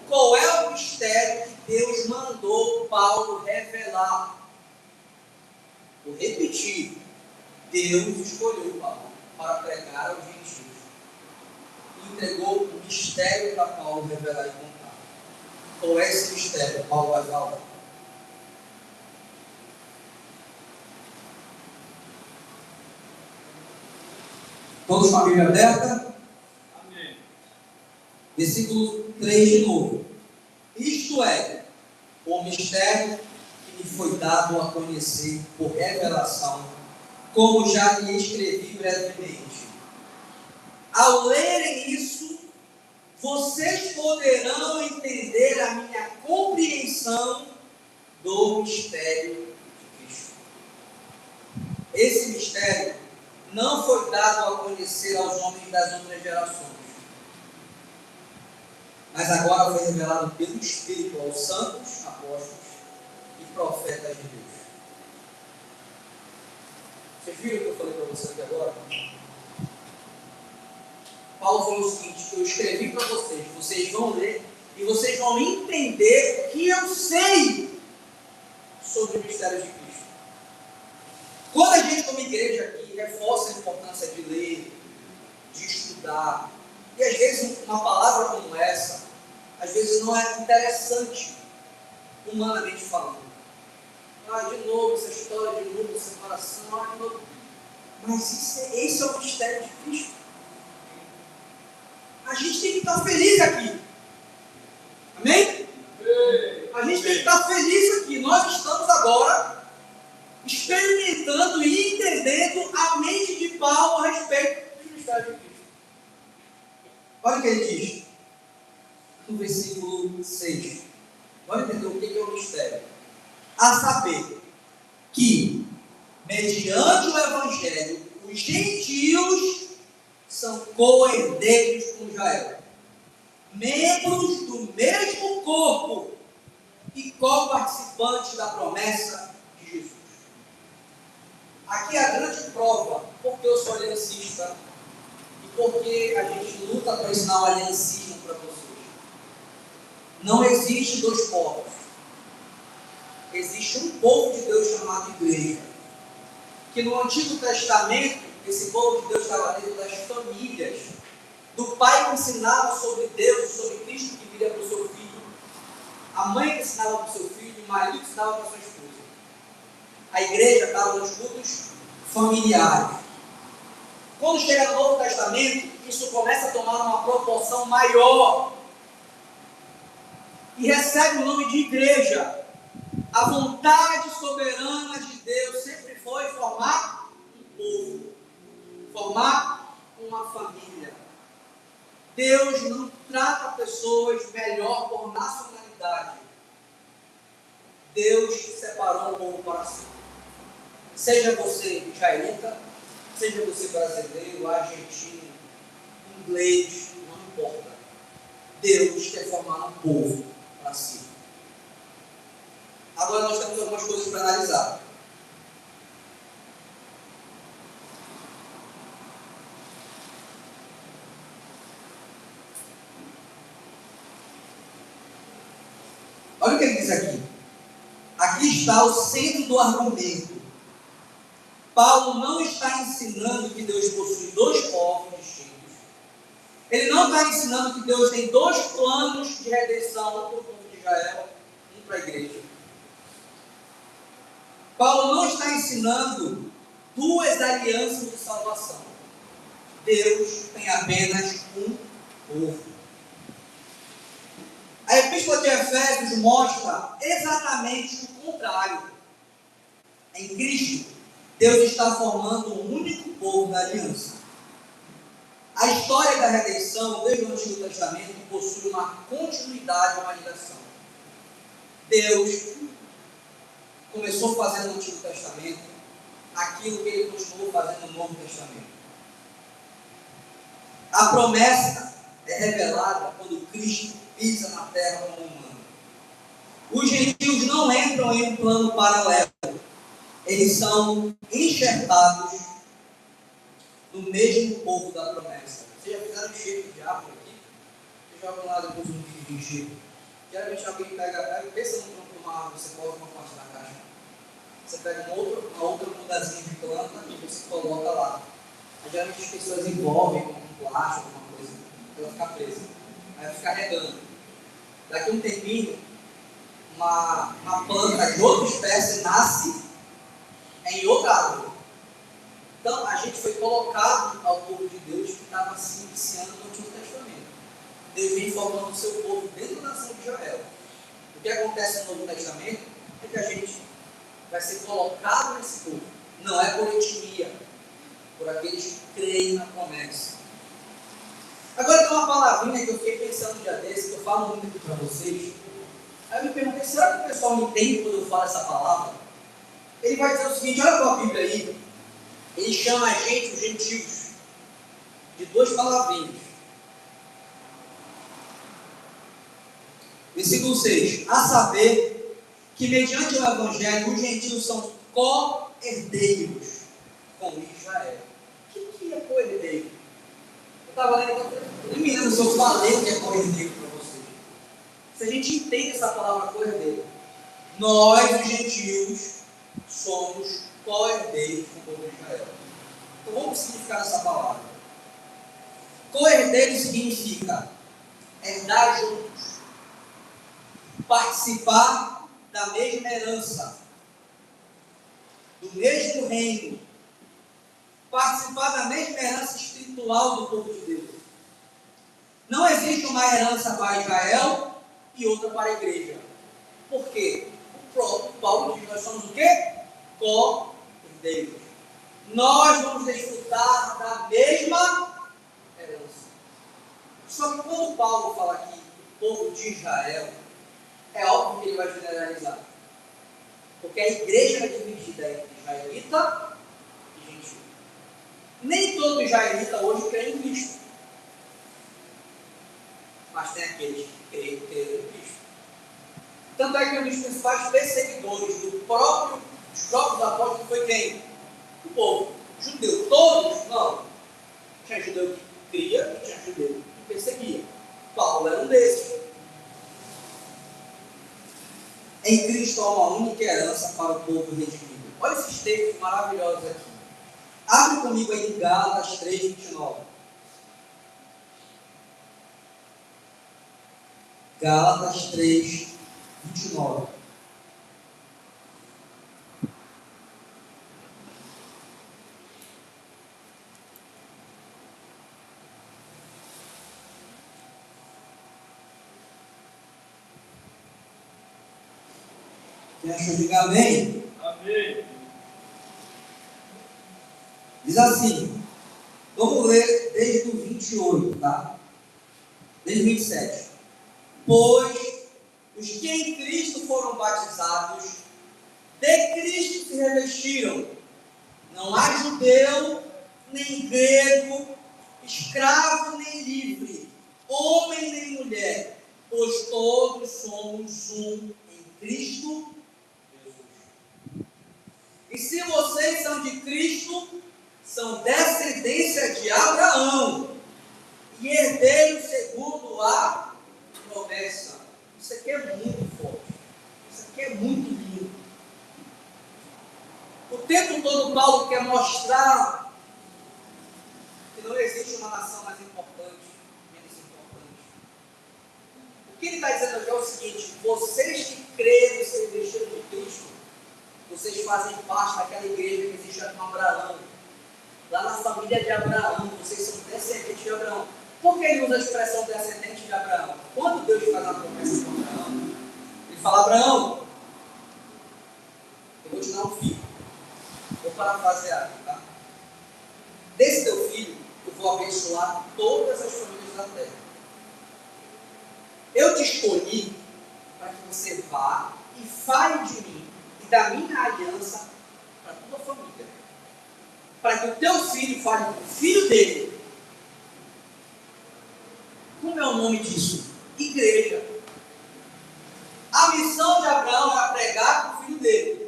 [SPEAKER 1] Qual é o mistério que Deus mandou Paulo revelar? Vou repetir, Deus escolheu Paulo para pregar aos gentios. E entregou o mistério para Paulo revelar e contar. Qual é esse mistério? Paulo vai falar. Todos com a Bíblia aberta? Amém. Versículo 3 de novo. Isto é, o mistério que me foi dado a conhecer por revelação, como já lhe escrevi brevemente. Ao lerem isso, vocês poderão entender a minha compreensão do mistério de Cristo. Esse mistério não foi dado a conhecer aos homens das outras gerações, mas agora foi revelado pelo Espírito aos santos, apóstolos e profetas de Deus. Vocês viram o que eu falei para vocês aqui agora? Paulo falou o seguinte, eu escrevi para vocês, vocês vão ler e vocês vão entender o que eu sei sobre o mistério de Cristo. Quando a gente, como igreja aqui, reforça a importância de ler, de estudar, e às vezes uma palavra como essa, às vezes não é interessante, humanamente falando. De novo, essa história de novo, separação, de novo. Mas esse é o mistério de Cristo. A gente tem que estar feliz aqui. Amém? A gente tem que estar feliz aqui. Nós estamos agora experimentando e entendendo a mente de Paulo a respeito do mistério de Cristo. Olha o que ele diz no versículo 6. Vamos entender o que é o mistério. A saber que, mediante o Evangelho, os gentios são co-herdeiros com Israel, membros do mesmo corpo e co-participantes da promessa de Jesus. Aqui é a grande prova porque eu sou aliancista e porque a gente luta para ensinar o aliancismo para vocês. Não existe dois povos. Existe um povo de Deus chamado igreja. Que no Antigo Testamento, esse povo de Deus estava dentro das famílias. Do pai que ensinava sobre Deus, sobre Cristo que viria para o seu filho. A mãe que ensinava para o seu filho, o marido que ensinava para a sua esposa. A igreja estava nos cultos familiares. Quando chega no Novo Testamento, isso começa a tomar uma proporção maior. e recebe o nome de igreja. A vontade soberana de Deus sempre foi formar um povo, formar uma família. Deus não trata pessoas melhor por nacionalidade. Deus separou o povo para si. Seja você israelita, seja você brasileiro, argentino, inglês, não importa. Deus quer formar um povo para si. Agora nós temos algumas coisas para analisar. Olha o que ele diz aqui. Aqui está o centro do argumento. Paulo não está ensinando que Deus possui dois povos distintos. Ele não está ensinando que Deus tem dois planos de redenção, um para o povo de Israel, um para a igreja. Paulo não está ensinando duas alianças de salvação. Deus tem apenas um povo. A Epístola de Efésios mostra exatamente o contrário. Em Cristo, Deus está formando um único povo da aliança. A história da redenção, desde o Antigo Testamento, possui uma continuidade, uma ligação. Deus começou fazendo no Antigo Testamento aquilo que Ele continuou fazendo no Novo Testamento. A promessa é revelada quando Cristo pisa na terra como humano. Os gentios não entram em um plano paralelo. Eles são enxertados no mesmo povo da promessa. Vocês já fizeram enxerto de árvore aqui? Vocês jogam lá depois um vídeo de enxerto. Geralmente alguém pega, pensa no tronco de uma árvore, você coloca uma parte na caixa. Você pega uma outra mudazinha de planta e você coloca lá. Aí, geralmente as pessoas envolvem com um plástico, alguma coisa, para ela ficar presa. Aí fica regando. Daqui a um tempinho, uma planta de outra espécie nasce em outra árvore. Então, a gente foi colocado ao povo de Deus que estava se iniciando no Antigo Testamento. Deus vem formando o seu povo dentro da nação de Israel. O que acontece no Novo Testamento é que a gente vai ser colocado nesse povo. Não é por etnia, por aqueles que creem na promessa. Agora tem uma palavrinha que eu fiquei pensando um dia desse, que eu falo muito aqui para vocês. Aí eu me perguntei, será que o pessoal me entende quando eu falo essa palavra? Ele vai dizer o seguinte, olha para a Bíblia aí. Ele chama a gente, os gentios, de duas palavrinhas. Versículo 6. A saber que mediante o Evangelho os gentios são co-herdeiros com Israel. O que é co-herdeiro? Eu estava lendo, eu me lembro se eu falei o que é co-herdeiro para vocês. Se a gente entende essa palavra co-herdeiro, nós, os gentios, somos co-herdeiros com o povo de Israel. Então vamos significar essa palavra. Co-herdeiro significa herdar juntos, participar da mesma herança, do mesmo reino, participar da mesma herança espiritual do povo de Deus. Não existe uma herança para Israel e outra para a igreja. Por quê? O próprio Paulo diz, nós somos o quê? Co-herdeiros. Nós vamos desfrutar da mesma herança. Só que quando Paulo fala aqui o povo de Israel, é óbvio que ele vai generalizar. Porque a igreja é dividida entre israelita e gentil. Nem todo israelita hoje crê em Cristo. Mas tem aqueles que creem em Cristo. Tanto é que um dos principais perseguidores dos próprios apóstolos foi quem? O povo. Judeu. Todos? Não. Tinha judeu que cria e tinha judeu que perseguia. Paulo era um desses. Em Cristo há uma única herança para o povo redimido. Olha esses textos maravilhosos aqui. Abre comigo aí em Gálatas 3:29. Gálatas 3:29. Quem achou, diga amém.
[SPEAKER 2] Amém.
[SPEAKER 1] Diz assim, vamos ler desde o 28, tá? Desde o 27. Pois os que em Cristo foram batizados, de Cristo se revestiram. Não há judeu, nem grego, escravo nem livre, homem nem mulher, pois todos somos um em Cristo Jesus. E se vocês são de Cristo, são descendência de Abraão e herdeiros segundo a promessa. Isso aqui é muito forte. Isso aqui é muito lindo. O tempo todo Paulo quer mostrar que não existe uma nação mais importante, menos importante. O que ele está dizendo aqui é o seguinte: vocês que creem e se revestiram de Cristo, vocês fazem parte daquela igreja que existe com Abraão. Lá na família de Abraão, vocês são descendentes de Abraão. Por que ele usa a expressão descendente de Abraão? Quando Deus faz uma promessa com Abraão, ele fala: Abraão, eu vou te dar um filho. Vou parafrasear, tá? Desse teu filho, eu vou abençoar todas as famílias da terra. Eu te escolhi para que você vá e fale de mim e da minha aliança para tua família. Para que o teu filho fale com o filho dele. Como é o nome disso? Igreja. A missão de Abraão era pregar com o filho dele.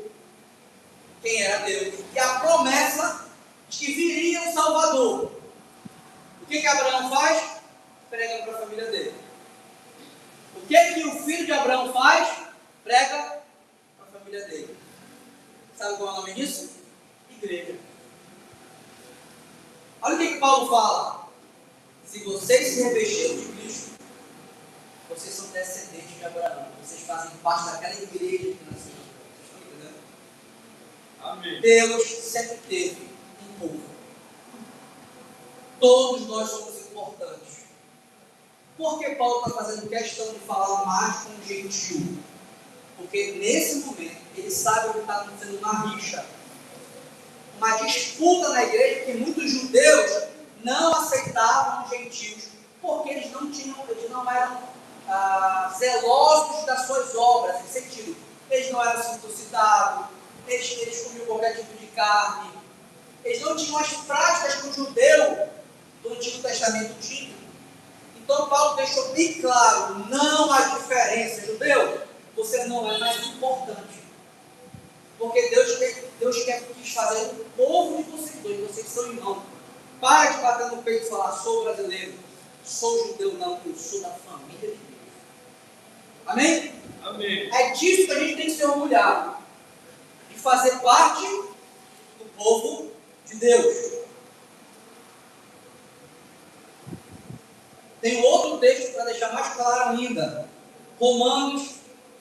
[SPEAKER 1] Quem era Deus? E a promessa de que viria um Salvador. O que Abraão faz? Prega para a família dele. O que o filho de Abraão faz? Prega para a família dele. Sabe qual é o nome disso? Igreja. Olha o que Paulo fala. Se vocês se revestiram de Cristo, vocês são descendentes de Abraão. Vocês fazem parte daquela igreja que nasceu. Vocês estão entendendo?
[SPEAKER 2] Amém.
[SPEAKER 1] Deus sempre teve um povo. Todos nós somos importantes. Por que Paulo está fazendo questão de falar mais com o gentil? Porque nesse momento ele sabe que está acontecendo uma rixa, uma disputa na igreja, que muitos judeus não aceitavam os gentios, porque eles não eram zelosos das suas obras, em sentido, eles não eram circuncidados, eles comiam qualquer tipo de carne, eles não tinham as práticas que o judeu do Antigo Testamento tinha. Então Paulo deixou bem claro: não há diferença, judeu, você não é mais importante, porque Deus quis fazer um povo de vocês são irmãos. Para de bater no peito e falar: sou brasileiro, sou judeu. Não, eu sou da família de Deus. Amém?
[SPEAKER 2] Amém.
[SPEAKER 1] É disso que a gente tem que se orgulhar, de fazer parte do povo de Deus. Tem outro texto para deixar mais claro ainda. Romanos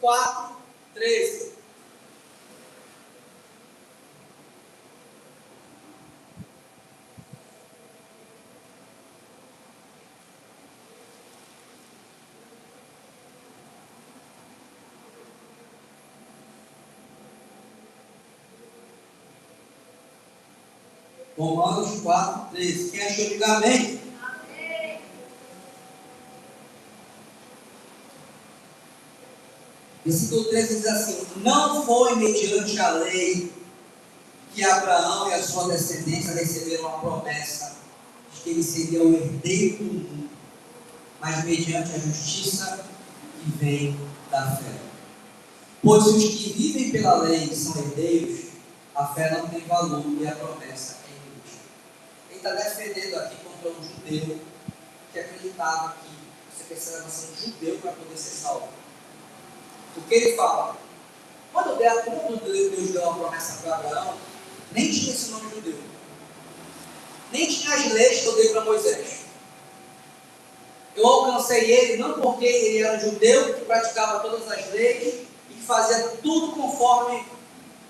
[SPEAKER 1] 4, 13. Romanos 4, 13. Quem achou, diga amém.
[SPEAKER 3] Amém.
[SPEAKER 1] Versículo 13 diz assim: não foi mediante a lei que Abraão e a sua descendência receberam a promessa de que ele seria o herdeiro do mundo, mas mediante a justiça que vem da fé. Pois os que vivem pela lei são herdeiros, a fé não tem valor e a promessa é inútil. Ele está defendendo aqui contra um judeu que acreditava que você precisava ser um judeu para poder ser salvo. O que ele fala? Quando Deus deu uma promessa para Abraão, nem tinha esse nome judeu, nem tinha as leis que eu dei para Moisés. Eu alcancei ele não porque ele era um judeu que praticava todas as leis e que fazia tudo conforme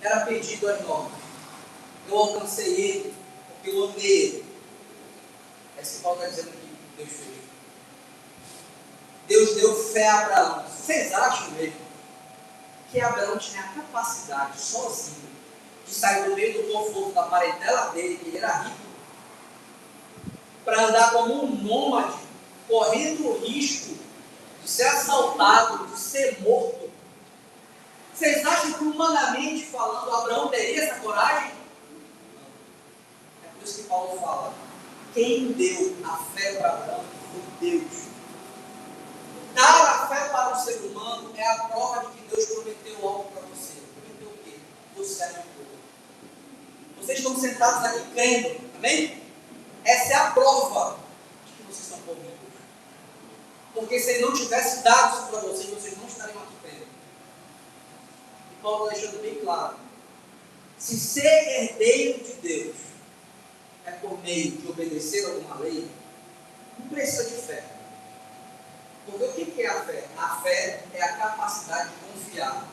[SPEAKER 1] era pedido às normas. Eu alcancei ele porque eu amei ele. É isso que Paulo está dizendo que Deus fez. Deus deu fé a Abraão. Vocês acham mesmo que Abraão tinha a capacidade, sozinho, de sair do meio do conforto da parentela dele, que ele era rico, para andar como um nômade, correndo o risco de ser assaltado, de ser morto. Vocês acham que, humanamente falando, Abraão teria essa coragem? Não. É por isso que Paulo fala: quem deu a fé para Abraão foi Deus. Dar a fé para o ser humano é a prova de que Deus prometeu algo para você. Prometeu o quê? Você é meu povo. Vocês estão sentados aqui crendo, amém? Essa é a prova de que vocês são povo de Deus. Porque se ele não tivesse dado isso para vocês não estariam aqui crendo. E Paulo está deixando bem claro: se ser herdeiro de Deus é por meio de obedecer a alguma lei, não precisa de fé. Porque o que é a fé? A fé é a capacidade de confiar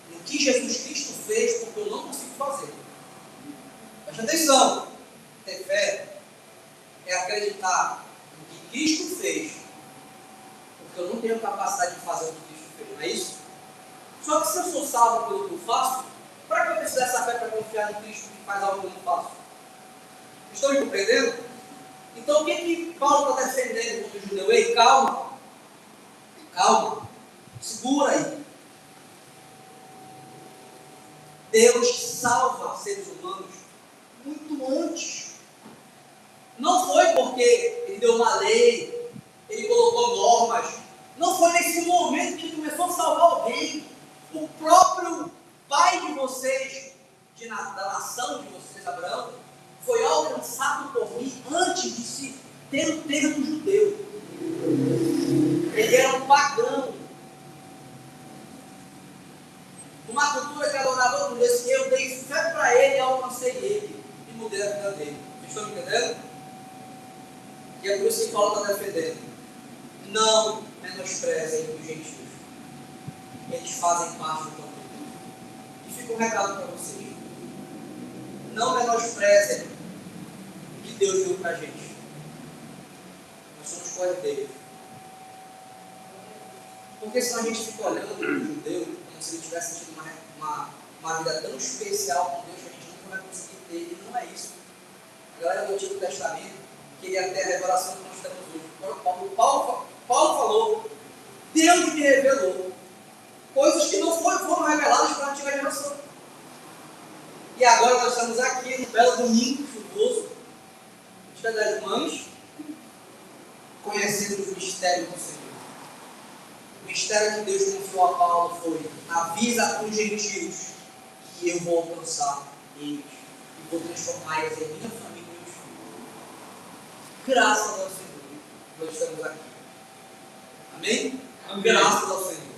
[SPEAKER 1] no que Jesus Cristo fez, porque eu não consigo fazer. Preste atenção: ter fé é acreditar no que Cristo fez, porque eu não tenho capacidade de fazer o que Cristo fez, não é isso? Só que se eu sou salvo pelo que eu faço, para que eu preciso dessa fé para confiar no Cristo que faz algo que eu não faço? Estão me compreendendo? Então o que Paulo está defendendo contra o judeu? Ei, calma, segura aí. Deus salva seres humanos muito antes. Não foi porque ele deu uma lei, ele colocou normas. Não foi nesse momento que ele começou a salvar alguém. O próprio pai de vocês, da nação de vocês, Abraão, foi alcançado por mim antes de se ter o termo judeu. Ele era um pagão. Uma cultura que adorava outro Deus. Eu dei fé para ele e alcancei ele. E mudei a vida dele. Vocês estão me entendendo? E é por isso que Paulo está defendendo: não menosprezem os gentios. Eles fazem parte do corpo de Deus. E fica um recado para vocês: não menosprezem o que Deus deu para a gente. Nós somos cordeiros. Porque senão a gente fica olhando para o judeu como se ele tivesse tido uma vida tão especial com Deus que a gente nunca vai conseguir ter. E não é isso. A galera do Antigo Testamento queria ter a revelação que nós temos hoje. Paulo falou: Deus me revelou coisas que não foram reveladas para a antiga geração. E agora nós estamos aqui no belo domingo chuvoso, Dia das Mães, conhecendo o mistério do Senhor. O mistério que Deus confiou a Paulo foi: avisa os gentios que eu vou alcançar eles e vou transformar eles em minha família e meus filhos. Graças ao Senhor, nós estamos aqui. Amém? Amém. Graças ao Senhor.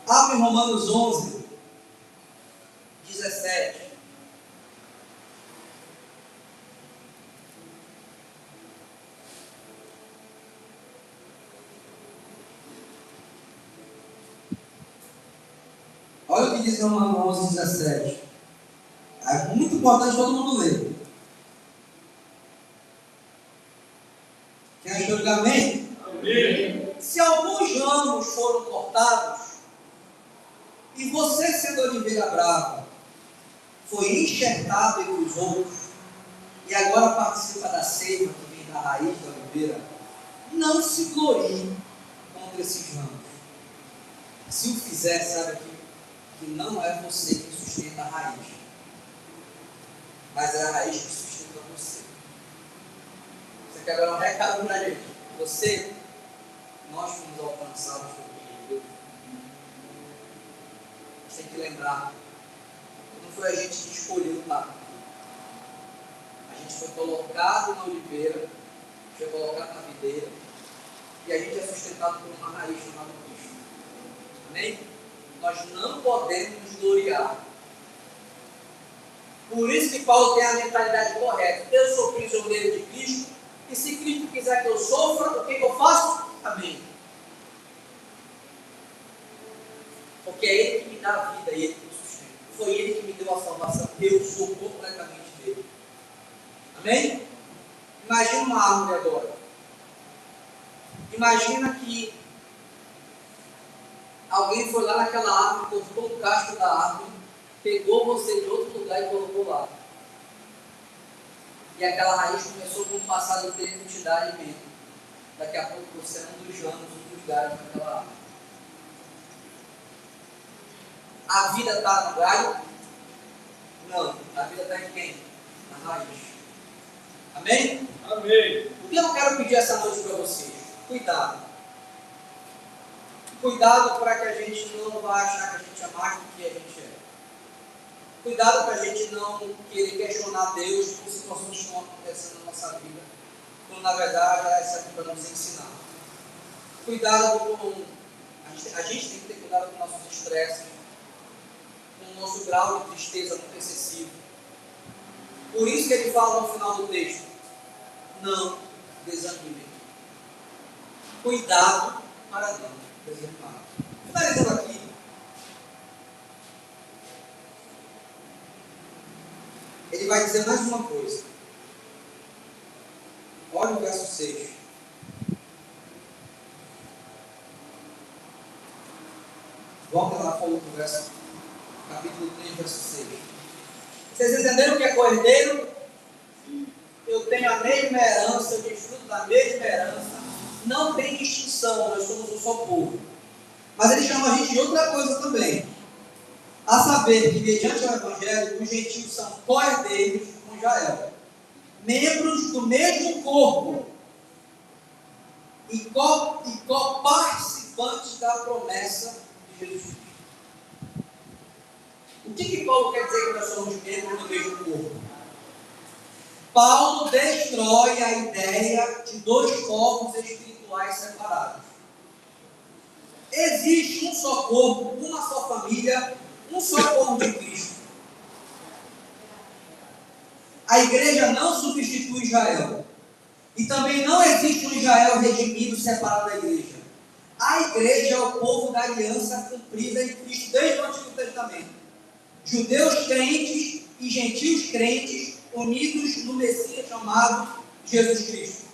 [SPEAKER 1] Abre em Romanos 11, 17. Olha o que diz Romanos 11, 17. É muito importante todo mundo ler. Quem achou de amém? Amém. Se alguns ramos foram cortados, e você, sendo oliveira brava, foi enxertado entre os outros, e agora participa da seiva que vem da raiz da oliveira, não se glorie contra esses ramos. Se o fizer, sabe que não é você que sustenta a raiz, mas é a raiz que sustenta você. Você quer dar um recado para a gente? Nós fomos alcançados por Deus. Tem que lembrar, não foi a gente que escolheu lá. A gente foi colocado na oliveira, foi colocado na videira, e a gente é sustentado por uma raiz chamada Cristo. Amém? Nós não podemos nos gloriar. Por isso que Paulo tem a mentalidade correta: eu sou prisioneiro de Cristo, e se Cristo quiser que eu sofra, o que eu faço? Amém. Porque é Ele que me dá a vida e Ele que me sustenta. Foi Ele que me deu a salvação. Eu sou completamente dele. Amém? Imagina uma árvore agora. Imagina que alguém foi lá naquela árvore, cortou o casco da árvore, pegou você de outro lugar e colocou lá. E aquela raiz começou com o passar do tempo te dar alimento. Daqui a pouco você é um dos ramos, um dos galhos daquela árvore. A vida está no galho? Não. A vida está em quem? Na raiz. Amém?
[SPEAKER 2] Amém.
[SPEAKER 1] O que eu quero pedir essa noite para vocês? Cuidado. Cuidado para que a gente não vá achar que a gente é mais do que a gente é. Cuidado para a gente não querer questionar Deus por situações que estão acontecendo na nossa vida, quando na verdade essa aqui para nos ensinar. Cuidado com... A gente tem que ter cuidado com nossos estresses, com o nosso grau de tristeza muito excessivo. Por isso que ele fala no final do texto, não desanime. Cuidado para não desanimar. Finalizando aqui, ele vai dizer mais uma coisa. Olha o verso 6. Volta lá para o verso, capítulo 3, verso 6. Vocês entenderam o que é cordeiro? Eu tenho a mesma herança, eu desfruto da mesma herança. Não tem distinção, nós somos um só povo. Mas ele chama a gente de outra coisa também. A saber que, mediante o Evangelho, os gentios são co-herdeiros com Israel, membros do mesmo corpo e co-participantes da promessa de Jesus Cristo. O que Paulo quer dizer que nós somos membros do mesmo corpo? Paulo destrói a ideia de dois corpos espirituais separados. Existe um só corpo, uma só família, um só corpo de Cristo. A igreja não substitui Israel. E também não existe um Israel redimido separado da igreja. A igreja é o povo da aliança cumprida em Cristo desde o Antigo Testamento. Judeus crentes e gentios crentes unidos no Messias chamado Jesus Cristo.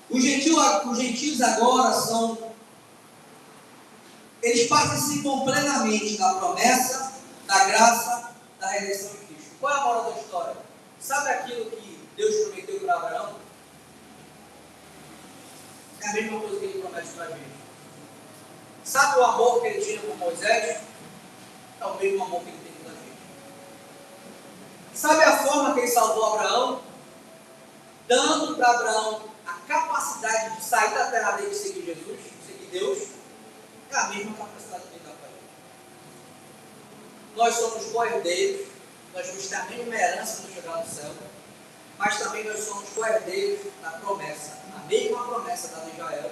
[SPEAKER 1] Os gentios agora eles participam plenamente da promessa, da graça, da redenção de Cristo. Qual é a moral da história? Sabe aquilo que Deus prometeu para Abraão? É a mesma coisa que ele promete para a gente. Sabe o amor que ele tinha com Moisés? É o mesmo amor que ele tem com a gente. Sabe a forma que ele salvou Abraão? Dando para Abraão a capacidade de sair da terra dele e seguir Jesus, seguir Deus. É a mesma capacidade que ele dá para ele. Nós somos co-herdeiros, nós vamos ter a mesma herança quando chegar no céu, mas também nós somos co-herdeiros da promessa. A mesma promessa dada a Israel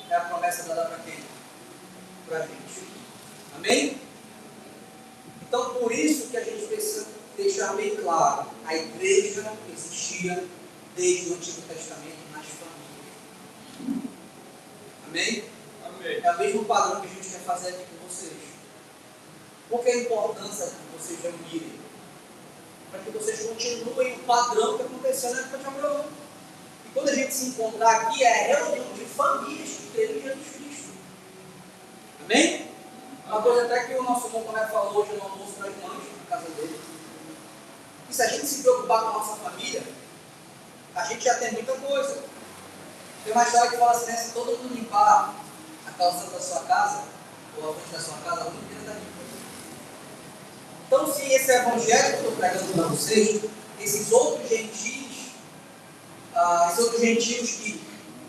[SPEAKER 1] é a promessa dada para quem? Para a gente. Amém? Então, por isso que a gente precisa deixar bem claro, a igreja existia desde o Antigo Testamento nas famílias. Amém?
[SPEAKER 2] Amém.
[SPEAKER 1] É o mesmo padrão que a gente quer fazer aqui com vocês. Por que a importância que vocês reunirem? Para que vocês continuem o padrão que aconteceu na época de Abraão. E quando a gente se encontrar aqui, é reunião de famílias que creem em Jesus Cristo. Amém? Uma coisa até que o nosso irmão Tomé falou hoje no almoço das mães, na casa dele. E se a gente se preocupar com a nossa família, a gente já tem muita coisa. Tem uma história que fala assim, né? Se todo mundo limpar a calçada da sua casa, ou a frente da sua casa, a rua inteira está limpa. Então, se esse evangelho que eu estou pregando para vocês, esses outros gentios que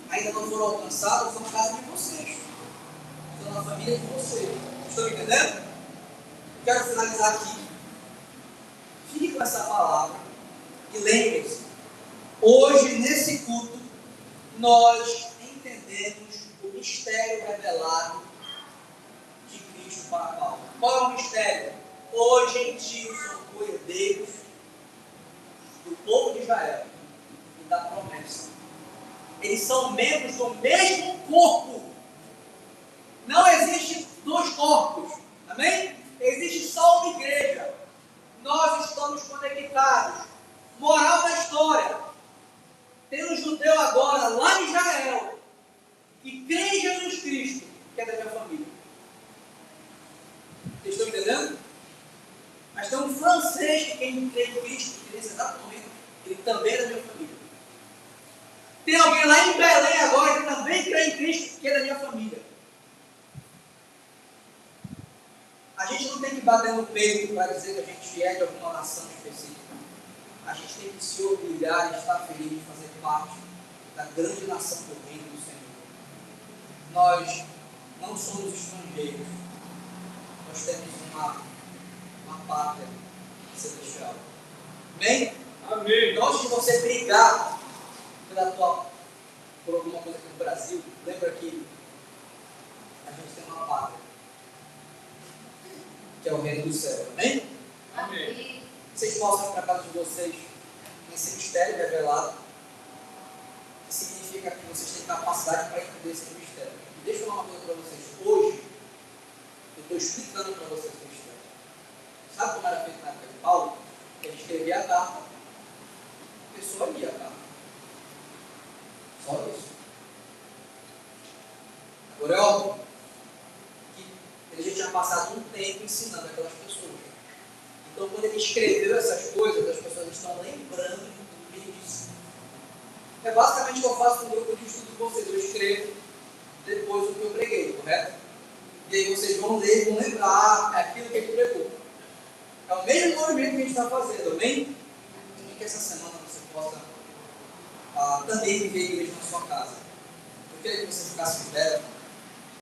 [SPEAKER 1] ainda não foram alcançados, são na casa de vocês. Estão na família de vocês. Estão me entendendo? Quero finalizar aqui. Fique com essa palavra e lembre-se, hoje nesse culto nós entendemos o mistério revelado de Cristo para Paulo. Qual é o mistério? Os gentios são co-herdeiros do povo de Israel e da promessa. Eles são membros do mesmo corpo. Não existe dois corpos. Amém? Existe só uma igreja. Nós estamos conectados. Moral da história. Temos judeu agora, lá em Israel, que crê em Jesus Cristo, que é da minha família. Vocês estão entendendo? Mas tem um francês que quem crê em Cristo, que nesse exato momento, ele também é da minha família. Tem alguém lá em Belém agora que também crê em Cristo, que é da minha família. A gente não tem que bater no peito para dizer que a gente é de alguma nação específica. A gente tem que se orgulhar e estar feliz de fazer parte da grande nação do reino do Senhor. Nós não somos estrangeiros. Nós temos uma pátria celestial. Amém?
[SPEAKER 2] Amém.
[SPEAKER 1] Então, antes de você brigar por alguma coisa aqui no Brasil, lembra que a gente tem uma pátria, que é o reino do céu. Amém?
[SPEAKER 2] Amém.
[SPEAKER 1] Vocês mostram para casa de vocês esse mistério revelado, que significa que vocês têm capacidade para entender esse mistério. E deixa eu falar uma coisa para vocês. Hoje, eu estou explicando para vocês esse mistério. Sabe como era feito na época de Paulo? Ele escrevia a carta, a pessoa lia a carta. Só isso. Agora é óbvio que ele já tinha passado um tempo ensinando aquelas pessoas. Então, quando ele escreveu essas coisas, as pessoas estão lembrando de tudo que ele disse. É basicamente o que eu faço com o grupo de estudo de vocês. Eu escrevo depois do que eu preguei, correto? E aí vocês vão ler e vão lembrar aquilo que ele pregou. É o mesmo movimento que a gente está fazendo, amém? E que essa semana você possa também viver a igreja na sua casa. Eu queria que você ficasse em pé.